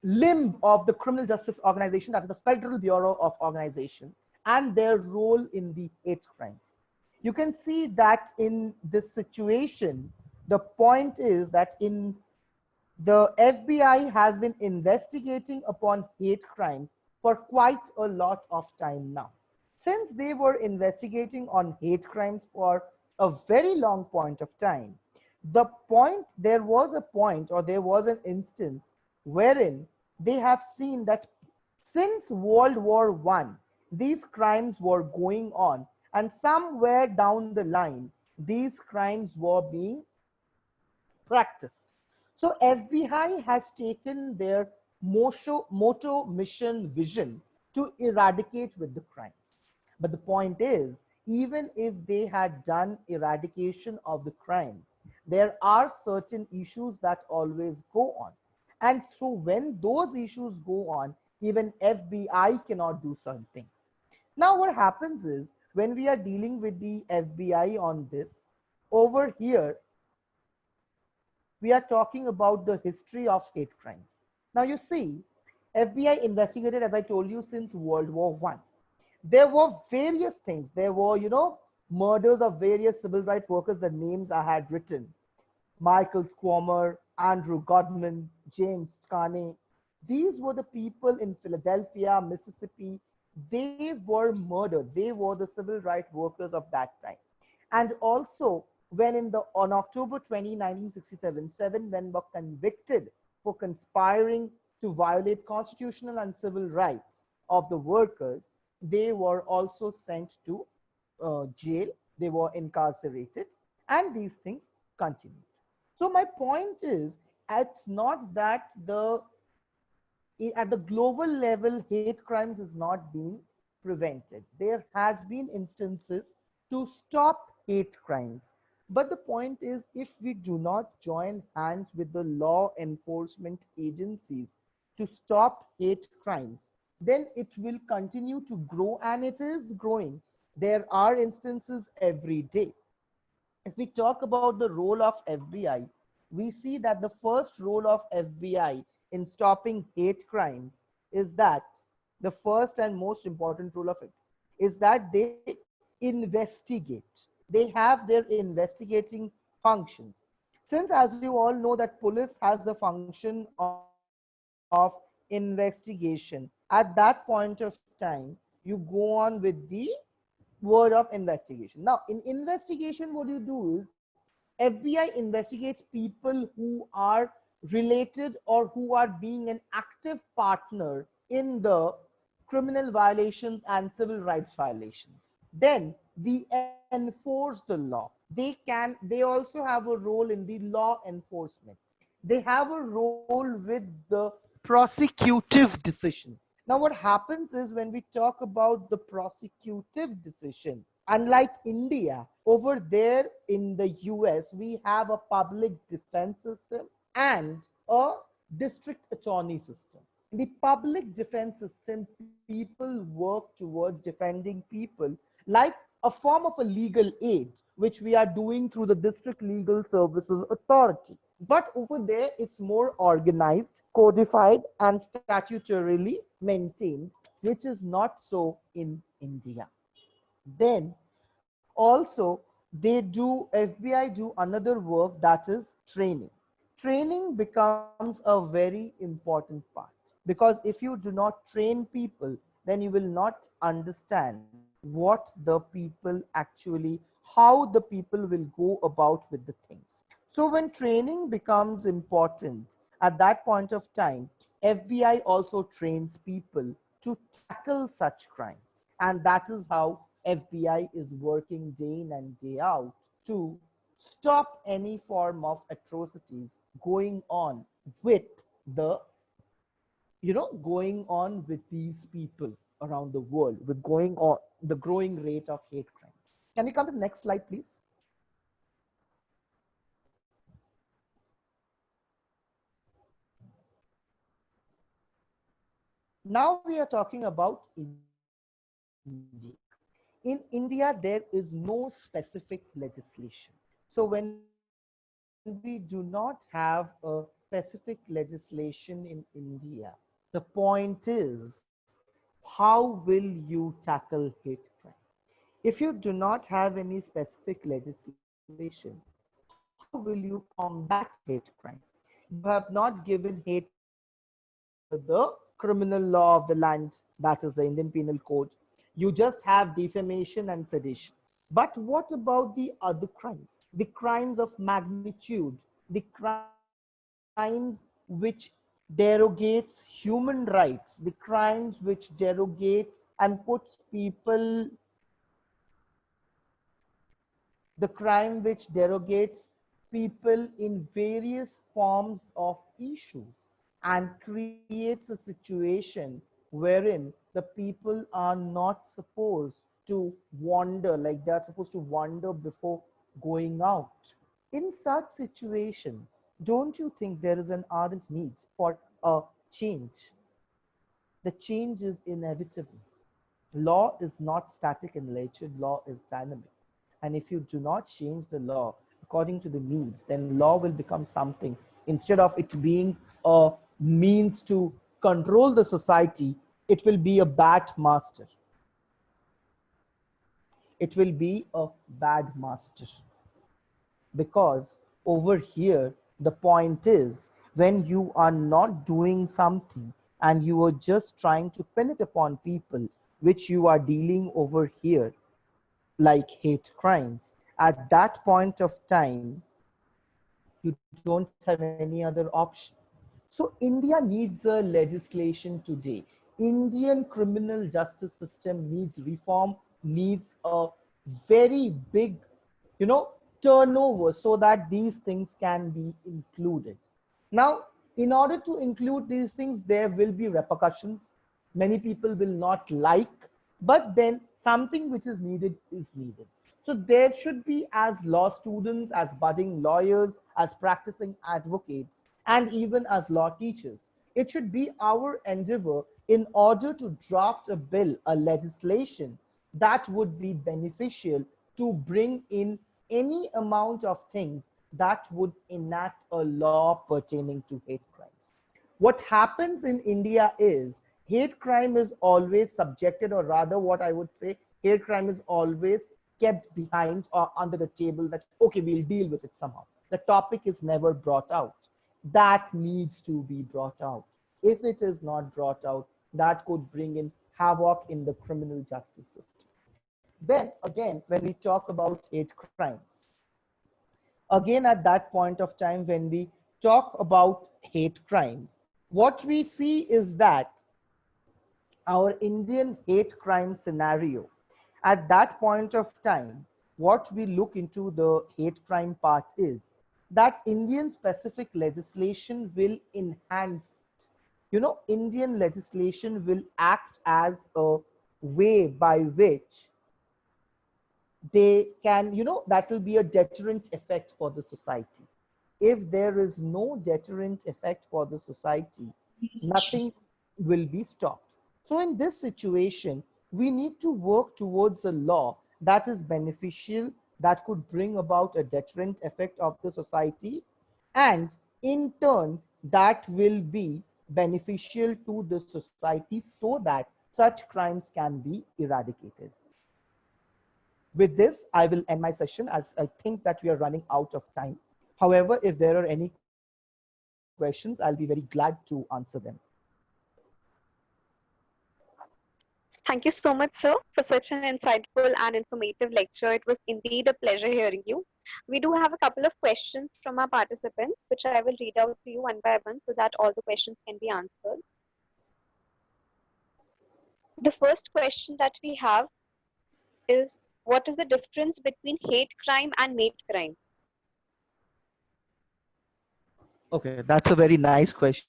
limb of the criminal justice organization, that is the Federal Bureau of Organization, and their role in the hate crimes. You can see that in this situation, the point is that in the FBI has been investigating upon hate crimes for quite a lot of time now. Since they were investigating on hate crimes for a very long point of time, there was an instance wherein they have seen that since World War I, these crimes were going on, and somewhere down the line, these crimes were being practiced. So FBI has taken their motto, mission, vision to eradicate with the crimes. But the point is, even if they had done eradication of the crimes, there are certain issues that always go on. And so when those issues go on, even FBI cannot do something. Now what happens is, when we are dealing with the FBI on this, over here, we are talking about the history of hate crimes. Now you see, FBI investigated, as I told you, since World War I. There were various things. There were, murders of various civil rights workers, the names I had written. Michael Squamer, Andrew Godman, James Carney. These were the people in Philadelphia, Mississippi. They were murdered. They were the civil rights workers of that time. And also, when on October 20, 1967, 7 men were convicted for conspiring to violate constitutional and civil rights of the workers, they were also sent to jail. They were incarcerated, and these things continued. So my point is, it's not that at the global level, hate crimes is not being prevented. There has been instances to stop hate crimes. But the point is, if we do not join hands with the law enforcement agencies, to stop hate crimes, then it will continue to grow, and it is growing. There are instances every day. If we talk about the role of FBI, we see that the first role of FBI in stopping hate crimes is that the first and most important role of it is that they investigate. They have their investigating functions. Since, as you all know, that police has the function of investigation, at that point of time, you go on with the word of investigation. Now, in investigation, what you do is FBI investigates people who are related or who are being an active partner in the criminal violations and civil rights violations. Then we enforce the law. They also have a role in the law enforcement. They have a role with the prosecutive decision. Now, what happens is when we talk about the prosecutive decision, unlike India, over there in the US, we have a public defense system and a district attorney system. In the public defense system, people work towards defending people like a form of a legal aid, which we are doing through the District Legal Services Authority. But over there, it's more organized, codified, and statutorily maintained, which is not so in India. Then also, FBI do another work, that is training. Training becomes a very important part, because if you do not train people, then you will not understand what the people actually, how the people will go about with the things. So when training becomes important, at that point of time, FBI also trains people to tackle such crimes. And that is how FBI is working day in and day out to stop any form of atrocities going on with the, going on with these people around the world, with going on the growing rate of hate crimes. Can you come to the next slide, please? Now we are talking about India. In India, there is no specific legislation. So when we do not have a specific legislation in India, the point is, how will you tackle hate crime? If you do not have any specific legislation, how will you combat hate crime? You have not given hate crime under the criminal law of the land, that is the Indian Penal Code. You just have defamation and sedition. But what about the other crimes? The crimes of magnitude, the crimes which derogates human rights, the crimes which derogates and puts people, the crime which derogates people in various forms of issues and creates a situation wherein the people are not supposed to wander, like they're supposed to wander before going out. In such situations, don't you think there is an ardent need for a change? The change is inevitable. Law is not static in nature, law is dynamic. And if you do not change the law according to the needs, then law will become something, instead of it being a means to control the society, it will be a bad master. It will be a bad master. Because over here, the point is, when you are not doing something and you are just trying to pin it upon people, which you are dealing over here, like hate crimes, at that point of time, you don't have any other option. So India needs a legislation today. Indian criminal justice system needs reform, needs a very big, turnover, so that these things can be included. Now, in order to include these things, there will be repercussions. Many people will not like, but then something which is needed is needed. So there should be, as law students, as budding lawyers, as practicing advocates, and even as law teachers, it should be our endeavor in order to draft a bill, a legislation that would be beneficial to bring in any amount of things that would enact a law pertaining to hate crimes. What happens in India is hate crime is always subjected, or rather, what I would say, hate crime is always kept behind or under the table that, okay, we'll deal with it somehow. The topic is never brought out. That needs to be brought out. If it is not brought out, that could bring in havoc in the criminal justice system. Then again, when we talk about hate crimes, again at that point of time, when we talk about hate crimes, what we see is that our Indian hate crime scenario, at that point of time, what we look into the hate crime part is that Indian specific legislation will enhance it. You know, Indian legislation will act as a way by which they can, that will be a deterrent effect for the society. If there is no deterrent effect for the society, nothing will be stopped. So in this situation, we need to work towards a law that is beneficial, that could bring about a deterrent effect of the society, and in turn, that will be beneficial to the society so that such crimes can be eradicated. With this, I will end my session as I think that we are running out of time. However, if there are any questions, I'll be very glad to answer them. Thank you so much, sir, for such an insightful and informative lecture. It was indeed a pleasure hearing you. We do have a couple of questions from our participants, which I will read out to you one by one so that all the questions can be answered. The first question that we have is, what is the difference between hate crime and mate crime? Okay, that's a very nice question,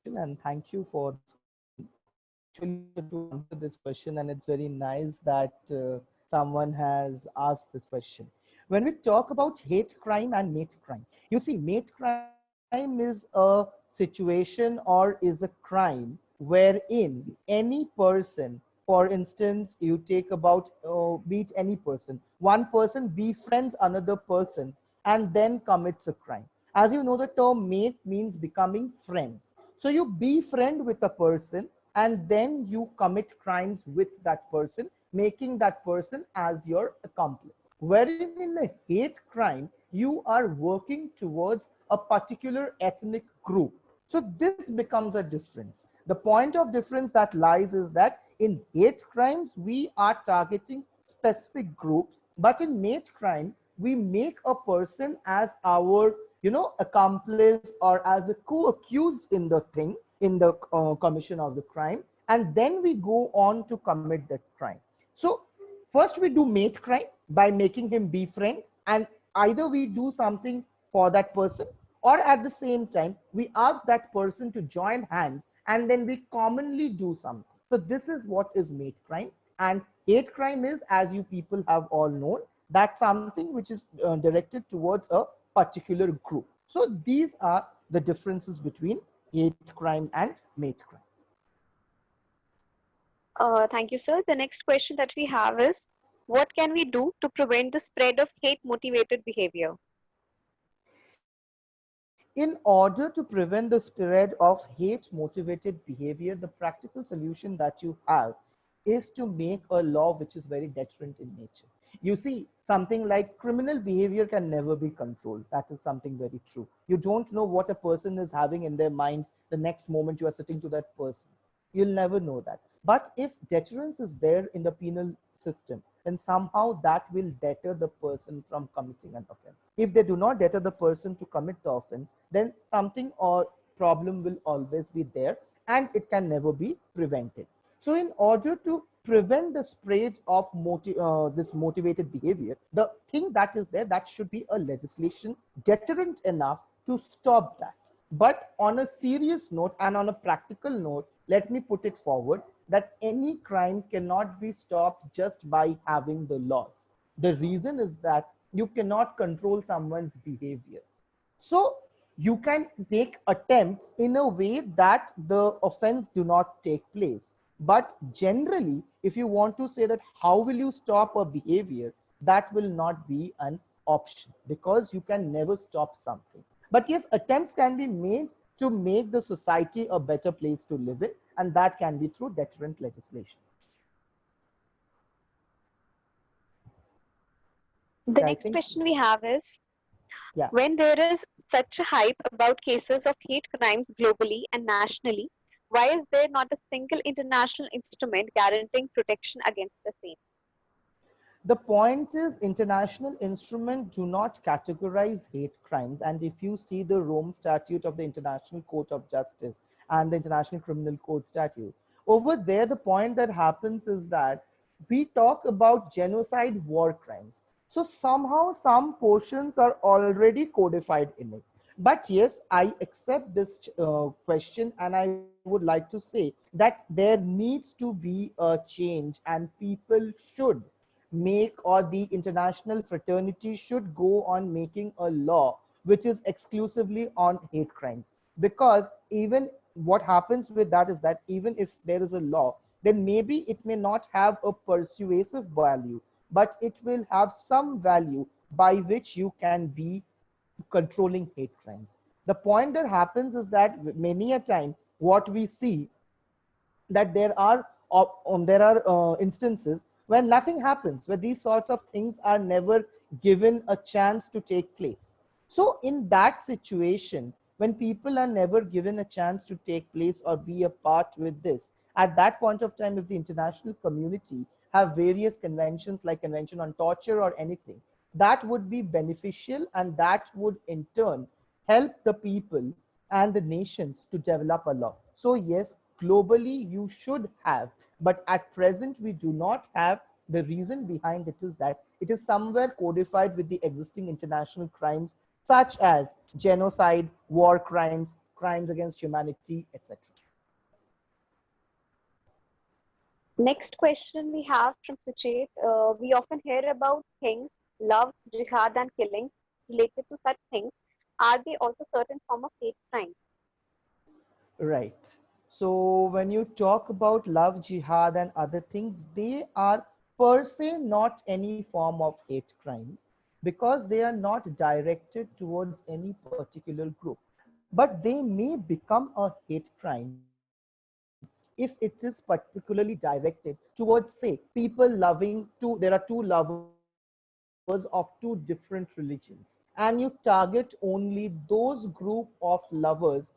and thank you for actually to answer this question. And it's very nice that someone has asked this question. When we talk about hate crime and mate crime, you see, mate crime is a situation or is a crime wherein any person, for instance, you take about beat any person, one person befriends another person and then commits a crime. As you know, the term mate means becoming friends. So you befriend with a person and then you commit crimes with that person, making that person as your accomplice. Wherein in a hate crime, you are working towards a particular ethnic group. So this becomes a difference. The point of difference that lies is that in hate crimes, we are targeting specific groups, but in mate crime, we make a person as our, accomplice or as a co-accused in the thing, in the commission of the crime, and then we go on to commit that crime. So first we do mate crime by making him befriend, and either we do something for that person, or at the same time we ask that person to join hands and then we commonly do something. So this is what is mate crime. And hate crime is, as you people have all known, that's something which is directed towards a particular group. So these are the differences between hate crime and mate crime. Thank you, sir. The next question that we have is, what can we do to prevent the spread of hate-motivated behavior? In order to prevent the spread of hate-motivated behavior, the practical solution that you have is to make a law which is very deterrent in nature. You see, something like criminal behavior can never be controlled. That is something very true. You don't know what a person is having in their mind the next moment you are sitting to that person. You'll never know that. But if deterrence is there in the penal system, then somehow that will deter the person from committing an offense. If they do not deter the person to commit the offense, then something or problem will always be there and it can never be prevented. So in order to prevent the spread of this motivated behavior, the thing that is there, that should be a legislation deterrent enough to stop that. But on a serious note and on a practical note, let me put it forward that any crime cannot be stopped just by having the laws. The reason is that you cannot control someone's behavior. So You can take attempts in a way that the offense do not take place. But generally, if you want to say that how will you stop a behavior, that will not be an option, because you can never stop something. But yes, attempts can be made to make the society a better place to live in, and that can be through deterrent legislation. The Yeah, I next think, question we have is, yeah. when there is such a hype about cases of hate crimes globally and nationally, why is there not a single international instrument guaranteeing protection against the same? The point is, international instruments do not categorize hate crimes. And if you see the Rome Statute of the International Court of Justice and the International Criminal Court Statute, over there, the point that happens is that we talk about genocide, war crimes. So somehow some portions are already codified in it. But yes, I accept this question, and I would like to say that there needs to be a change, and people should make, or the international fraternity should go on making a law which is exclusively on hate crimes. Because even what happens with that is that even if there is a law, then maybe it may not have a persuasive value, but it will have some value by which you can be controlling hate crimes. The point that happens is that many a time what we see, that there are instances where nothing happens, where these sorts of things are never given a chance to take place. So in that situation, when people are never given a chance to take place or be a part with this, at that point of time, if the international community have various conventions like convention on torture or anything, that would be beneficial, and that would in turn help the people and the nations to develop a law. So yes, globally you should have, but at present we do not have. The reason behind it is that it is somewhere codified with the existing international crimes such as genocide, war crimes, crimes against humanity, etc. Next question we have from Suchet. We often hear about things, love, jihad, and killings related to such things. Are they also certain form of hate crime? Right. So when you talk about love, jihad, and other things, they are per se not any form of hate crime, because they are not directed towards any particular group. But they may become a hate crime if it is particularly directed towards, say, people loving two, there are two lovers of two different religions, and you target only those group of lovers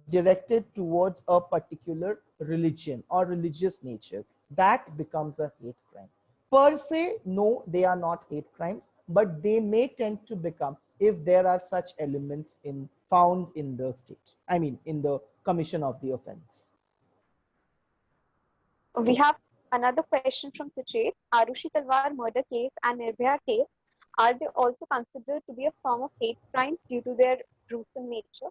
directed towards a particular religion or religious nature. That becomes a hate crime. Per se, no, they are not hate crimes, but they may tend to become if there are such elements in found in the state. I mean, in the commission of the offense. We have another question from Suchet. Arushi Talwar murder case and Nirbhaya case, are they also considered to be a form of hate crime due to their gruesome nature?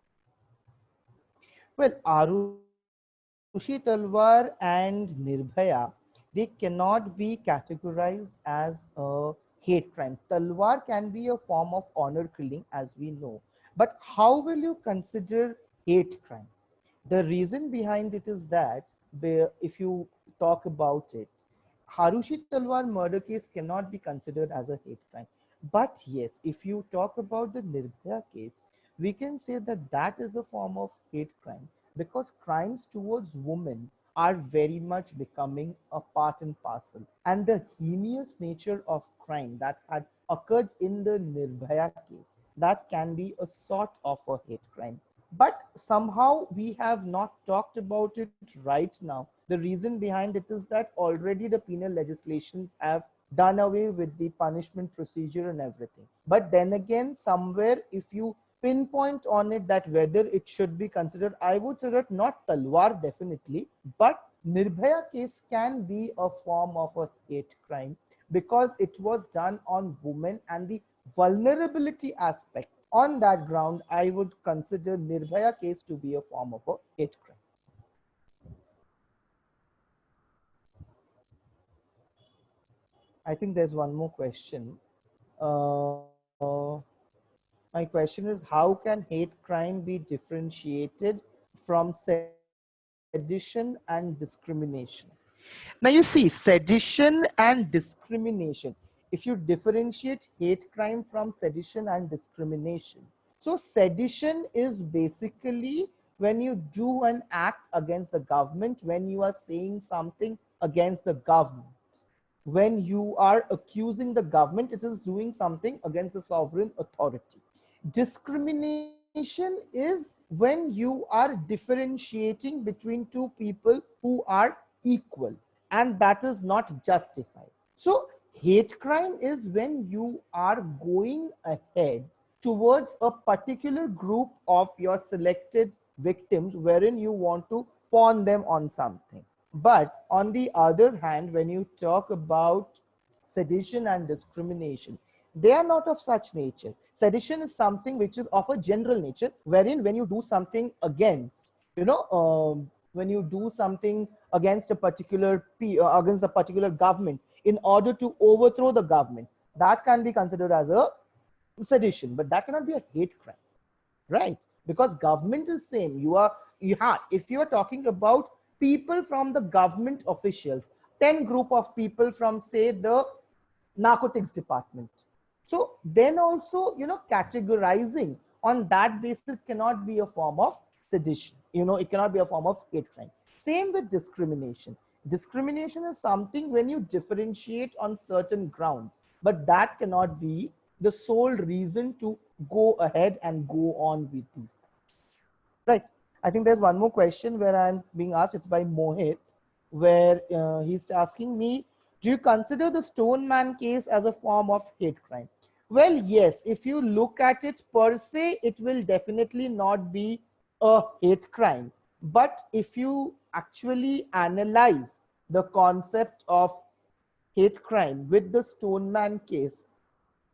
Well, Arushi Talwar and Nirbhaya, they cannot be categorized as a hate crime. Talwar can be a form of honor killing, as we know. But how will you consider hate crime? The reason behind it is that if you talk about it, Harushi Talwar murder case cannot be considered as a hate crime. But yes, if you talk about the Nirbhaya case, we can say that that is a form of hate crime, because crimes towards women are very much becoming a part and parcel. And the heinous nature of crime that had occurred in the Nirbhaya case, that can be a sort of a hate crime. But somehow we have not talked about it right now. The reason behind it is that already the penal legislations have done away with the punishment procedure and everything. But then again, somewhere, if you pinpoint on it that whether it should be considered, I would say that not Talwar definitely, but Nirbhaya case can be a form of a hate crime, because it was done on women and the vulnerability aspect. On that ground, I would consider Nirbhaya case to be a form of a hate crime. I think there's one more question. Uh, My question is, how can hate crime be differentiated from sedition and discrimination? Now you see, sedition and discrimination. If you differentiate hate crime from sedition and discrimination, so sedition is basically when you do an act against the government, when you are saying something against the government. When you are accusing the government, it is doing something against the sovereign authority. Discrimination is when you are differentiating between two people who are equal, and that is not justified. So hate crime is when you are going ahead towards a particular group of your selected victims wherein you want to pawn them on something. But on the other hand, when you talk about sedition and discrimination, they are not of such nature. Sedition is something which is of a general nature, wherein when you do something against, when you do something against against a particular government in order to overthrow the government, that can be considered as a sedition, but that cannot be a hate crime, right? Because government is same. If you are talking about people from the government officials, 10 group of people from, say, the narcotics department, so then also, categorizing on that basis cannot be a form of sedition. It cannot be a form of hate crime. Same with discrimination. Discrimination is something when you differentiate on certain grounds, but that cannot be the sole reason to go ahead and go on with these things, right? I think there's one more question where I'm being asked. It's by Mohit, where he's asking me, do you consider the Stoneman case as a form of hate crime? Well, yes, if you look at it per se, it will definitely not be a hate crime. But if you actually analyze the concept of hate crime with the Stoneman case,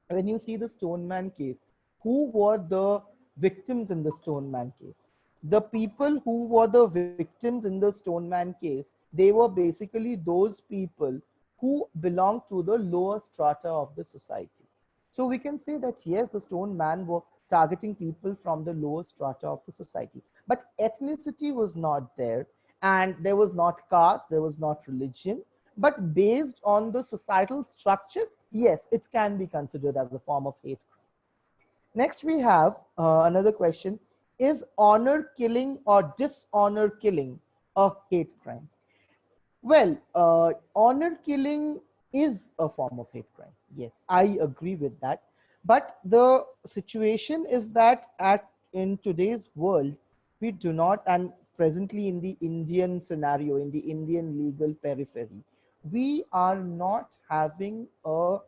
when you see the Stoneman case, who were the victims in the Stoneman case? The people who were the victims in the Stoneman case, they were basically those people who belonged to the lower strata of the society. So we can say that yes, the Stoneman were targeting people from the lower strata of the society, but ethnicity was not there, and there was not caste, there was not religion, but based on the societal structure, yes, it can be considered as a form of hate crime. Next, we have another question. Is honor killing or dishonor killing a hate crime? Well, honor killing is a form of hate crime. Yes, I agree with that. But the situation is that in today's world, we do not, and presently in the Indian scenario, in the Indian legal periphery, we are not having a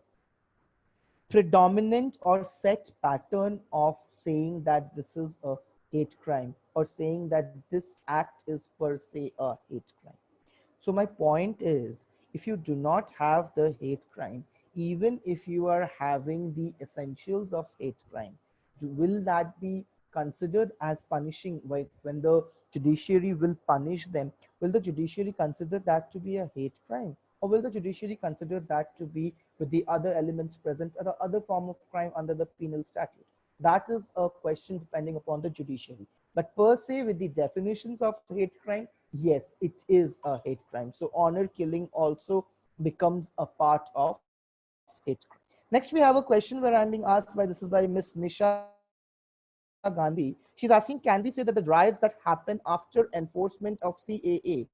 predominant or set pattern of saying that this is a hate crime or saying that this act is per se a hate crime. So my point is, if you do not have the hate crime, even if you are having the essentials of hate crime, will that be considered as punishing? When the judiciary will punish them, will the judiciary consider that to be a hate crime? Or will the judiciary consider that to be with the other elements present or the other form of crime under the penal statute? That is a question depending upon the judiciary. But per se, with the definitions of hate crime, yes, it is a hate crime. So honor killing also becomes a part of hate crime. Next, we have a question where I'm being asked by, this is by Miss Nisha Gandhi. She's asking, can we say that the riots that happen after enforcement of CAA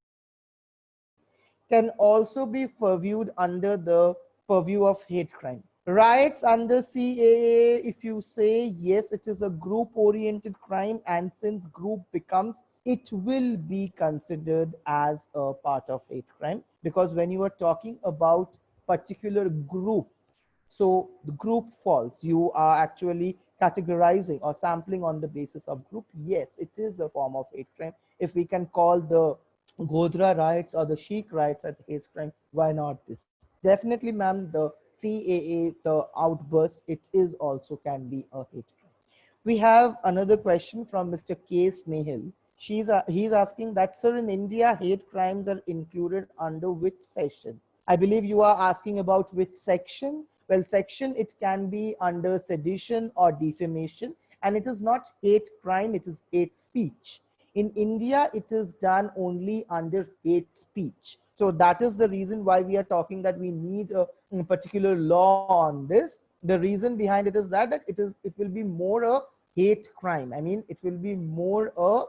can also be purviewed under the purview of hate crime? Riots under CAA, if you say yes, it is a group oriented crime, and since group becomes, it will be considered as a part of hate crime, because when you are talking about particular group, so the group falls, you are actually categorizing or sampling on the basis of group. Yes, it is a form of hate crime. If we can call the Godhra riots or the Sheikh riots as hate crime, why not this? Definitely, ma'am, the CAA, the outburst, it is also can be a hate crime. We have another question from Mr. K. Snehal. He's asking that, sir, in India, hate crimes are included under which section? I believe you are asking about which section. Well, section, it can be under sedition or defamation, and it is not hate crime, it is hate speech. In India, it is done only under hate speech. So that is the reason why we are talking that we need a particular law on this. The reason behind it is that it will be more a hate crime. I mean, it will be more a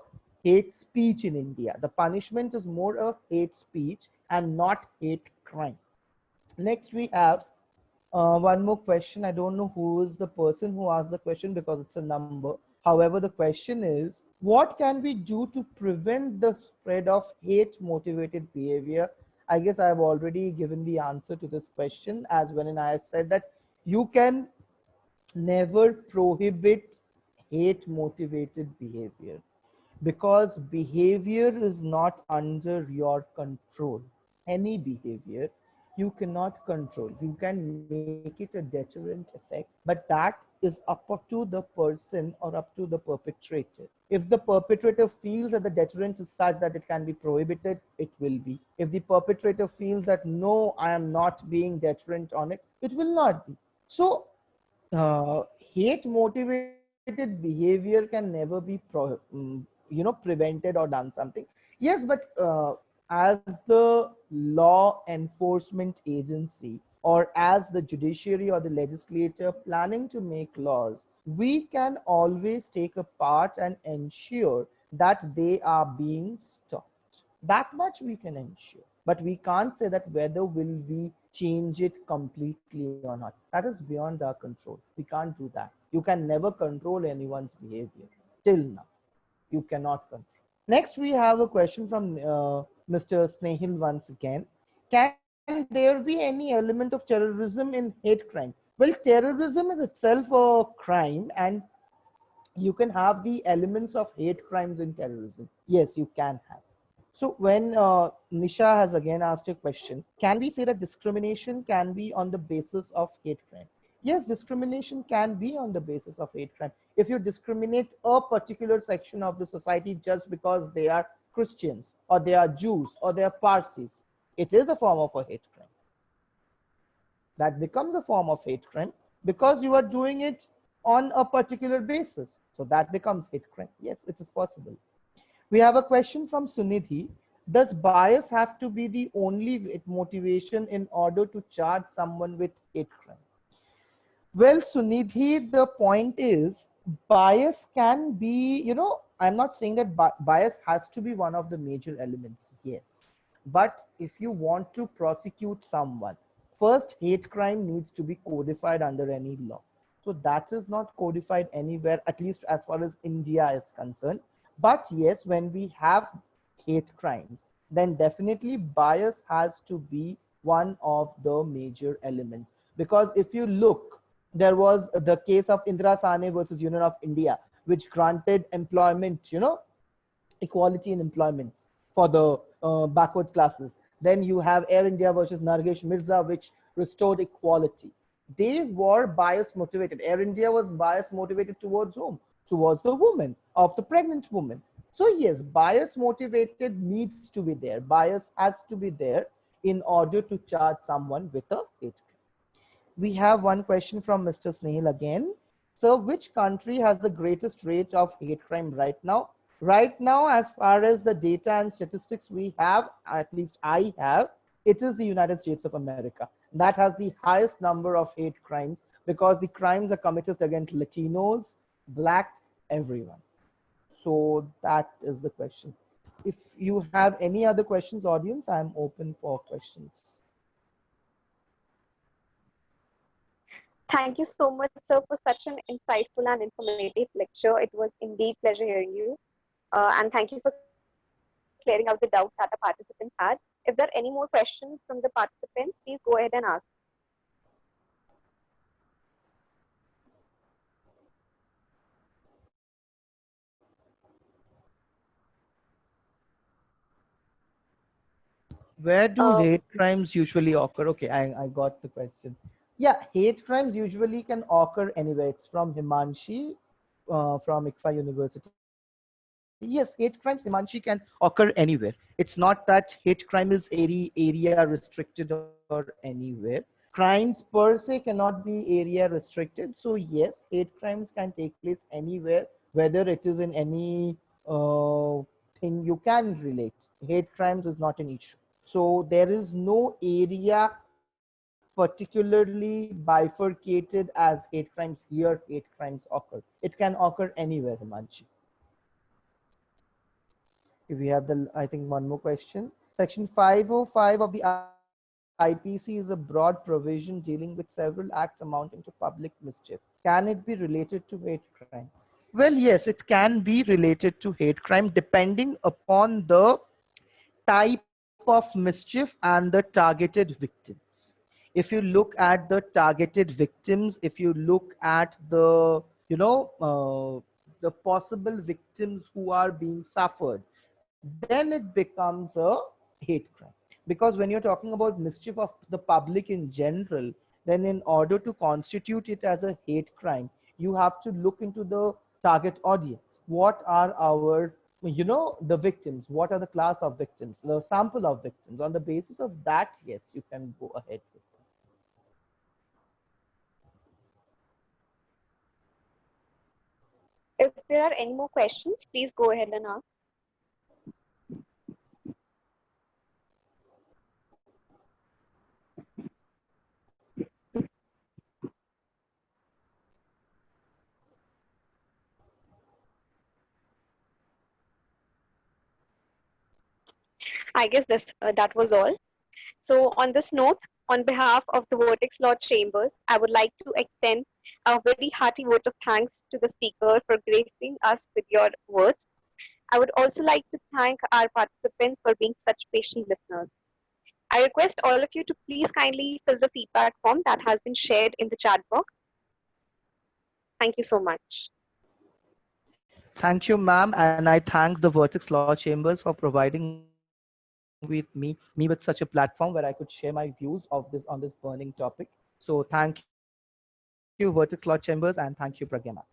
hate speech in India. The punishment is more a hate speech and not hate crime. Next, we have one more question. I don't know who is the person who asked the question because it's a number. However, the question is, what can we do to prevent the spread of hate motivated behavior? I guess I've already given the answer to this question, as when I have said that you can never prohibit hate motivated behavior, because behavior is not under your control. Any behavior you cannot control. You can make it a deterrent effect, but that is up to the person or up to the perpetrator. If the perpetrator feels that the deterrent is such that it can be prohibited, it will be. If the perpetrator feels that no, I am not being deterrent on it, it will not be. So hate motivated behavior can never be prevented or done something. Yes, but as the law enforcement agency, or as the judiciary or the legislature planning to make laws, we can always take a part and ensure that they are being stopped. That much we can ensure, but we can't say that whether will we change it completely or not. That is beyond our control. We can't do that. You can never control anyone's behavior. Till now, you cannot control. Next, we have a question from Mr. Snehil once again. Can there be any element of terrorism in hate crime? Well, terrorism is itself a crime, and you can have the elements of hate crimes in terrorism. Yes, you can have. So when Nisha has again asked a question, can we say that discrimination can be on the basis of hate crime? Yes, discrimination can be on the basis of hate crime. If you discriminate a particular section of the society just because they are Christians or they are Jews or they are Parsis, it is a form of a hate crime. That becomes a form of hate crime because you are doing it on a particular basis. So that becomes hate crime. Yes, it is possible. We have a question from Sunidhi. Does bias have to be the only motivation in order to charge someone with hate crime? Well, Sunidhi, the point is bias can be, I'm not saying that bias has to be one of the major elements. Yes. But if you want to prosecute someone, first hate crime needs to be codified under any law. So that is not codified anywhere, at least as far as India is concerned. But yes, when we have hate crimes, then definitely bias has to be one of the major elements. Because if you look, there was the case of Indira Sane versus Union of India, which granted employment, equality in employment for the backward classes. Then you have Air India versus Nargesh Mirza, which restored equality. They were bias motivated. Air India was bias motivated towards whom? Towards the woman, of the pregnant woman. So yes, bias motivated needs to be there. Bias has to be there in order to charge someone with a hate crime. We have one question from Mr. Snehil again. So which country has the greatest rate of hate crime right now? Right now, as far as the data and statistics we have, at least I have, it is the United States of America. That has the highest number of hate crimes because the crimes are committed against Latinos, blacks, everyone. So that is the question. If you have any other questions, audience, I'm open for questions. Thank you so much, sir, for such an insightful and informative lecture. It was indeed pleasure hearing you. And thank you for clearing out the doubts that the participants had. If there are any more questions from the participants, please go ahead and ask. Where do hate crimes usually occur? Okay, I got the question. Yeah, hate crimes usually can occur anywhere. It's from Himanshi from ICFA University. Yes, hate crimes, Himanshi, can occur anywhere. It's not that hate crime is area restricted or anywhere. Crimes per se cannot be area restricted. So yes, hate crimes can take place anywhere, whether it is in any thing you can relate. Hate crimes is not an issue. So there is no area particularly bifurcated as hate crimes here, hate crimes occur. It can occur anywhere, Himanshi. If we have the, I think one more question. Section 505 of the IPC is a broad provision dealing with several acts amounting to public mischief. Can it be related to hate crime? Well, yes, it can be related to hate crime depending upon the type of mischief and the targeted victims. If you look at the targeted victims, if you look at the, the possible victims who are being suffered, then it becomes a hate crime. Because when you're talking about mischief of the public in general, then in order to constitute it as a hate crime, you have to look into the target audience. What are our, the victims? What are the class of victims? The sample of victims. On the basis of that, yes, you can go ahead with this. If there are any more questions, please go ahead and ask. I guess that was all. So on this note, on behalf of the Vertex Law Chambers, I would like to extend a very hearty vote of thanks to the speaker for gracing us with your words. I would also like to thank our participants for being such patient listeners. I request all of you to please kindly fill the feedback form that has been shared in the chat box. Thank you so much. Thank you, ma'am, and I thank the Vertex Law Chambers for providing me with such a platform where I could share my views of this on this burning topic. So thank you, Vertex Law Chambers, and thank you, Pragya ma'am.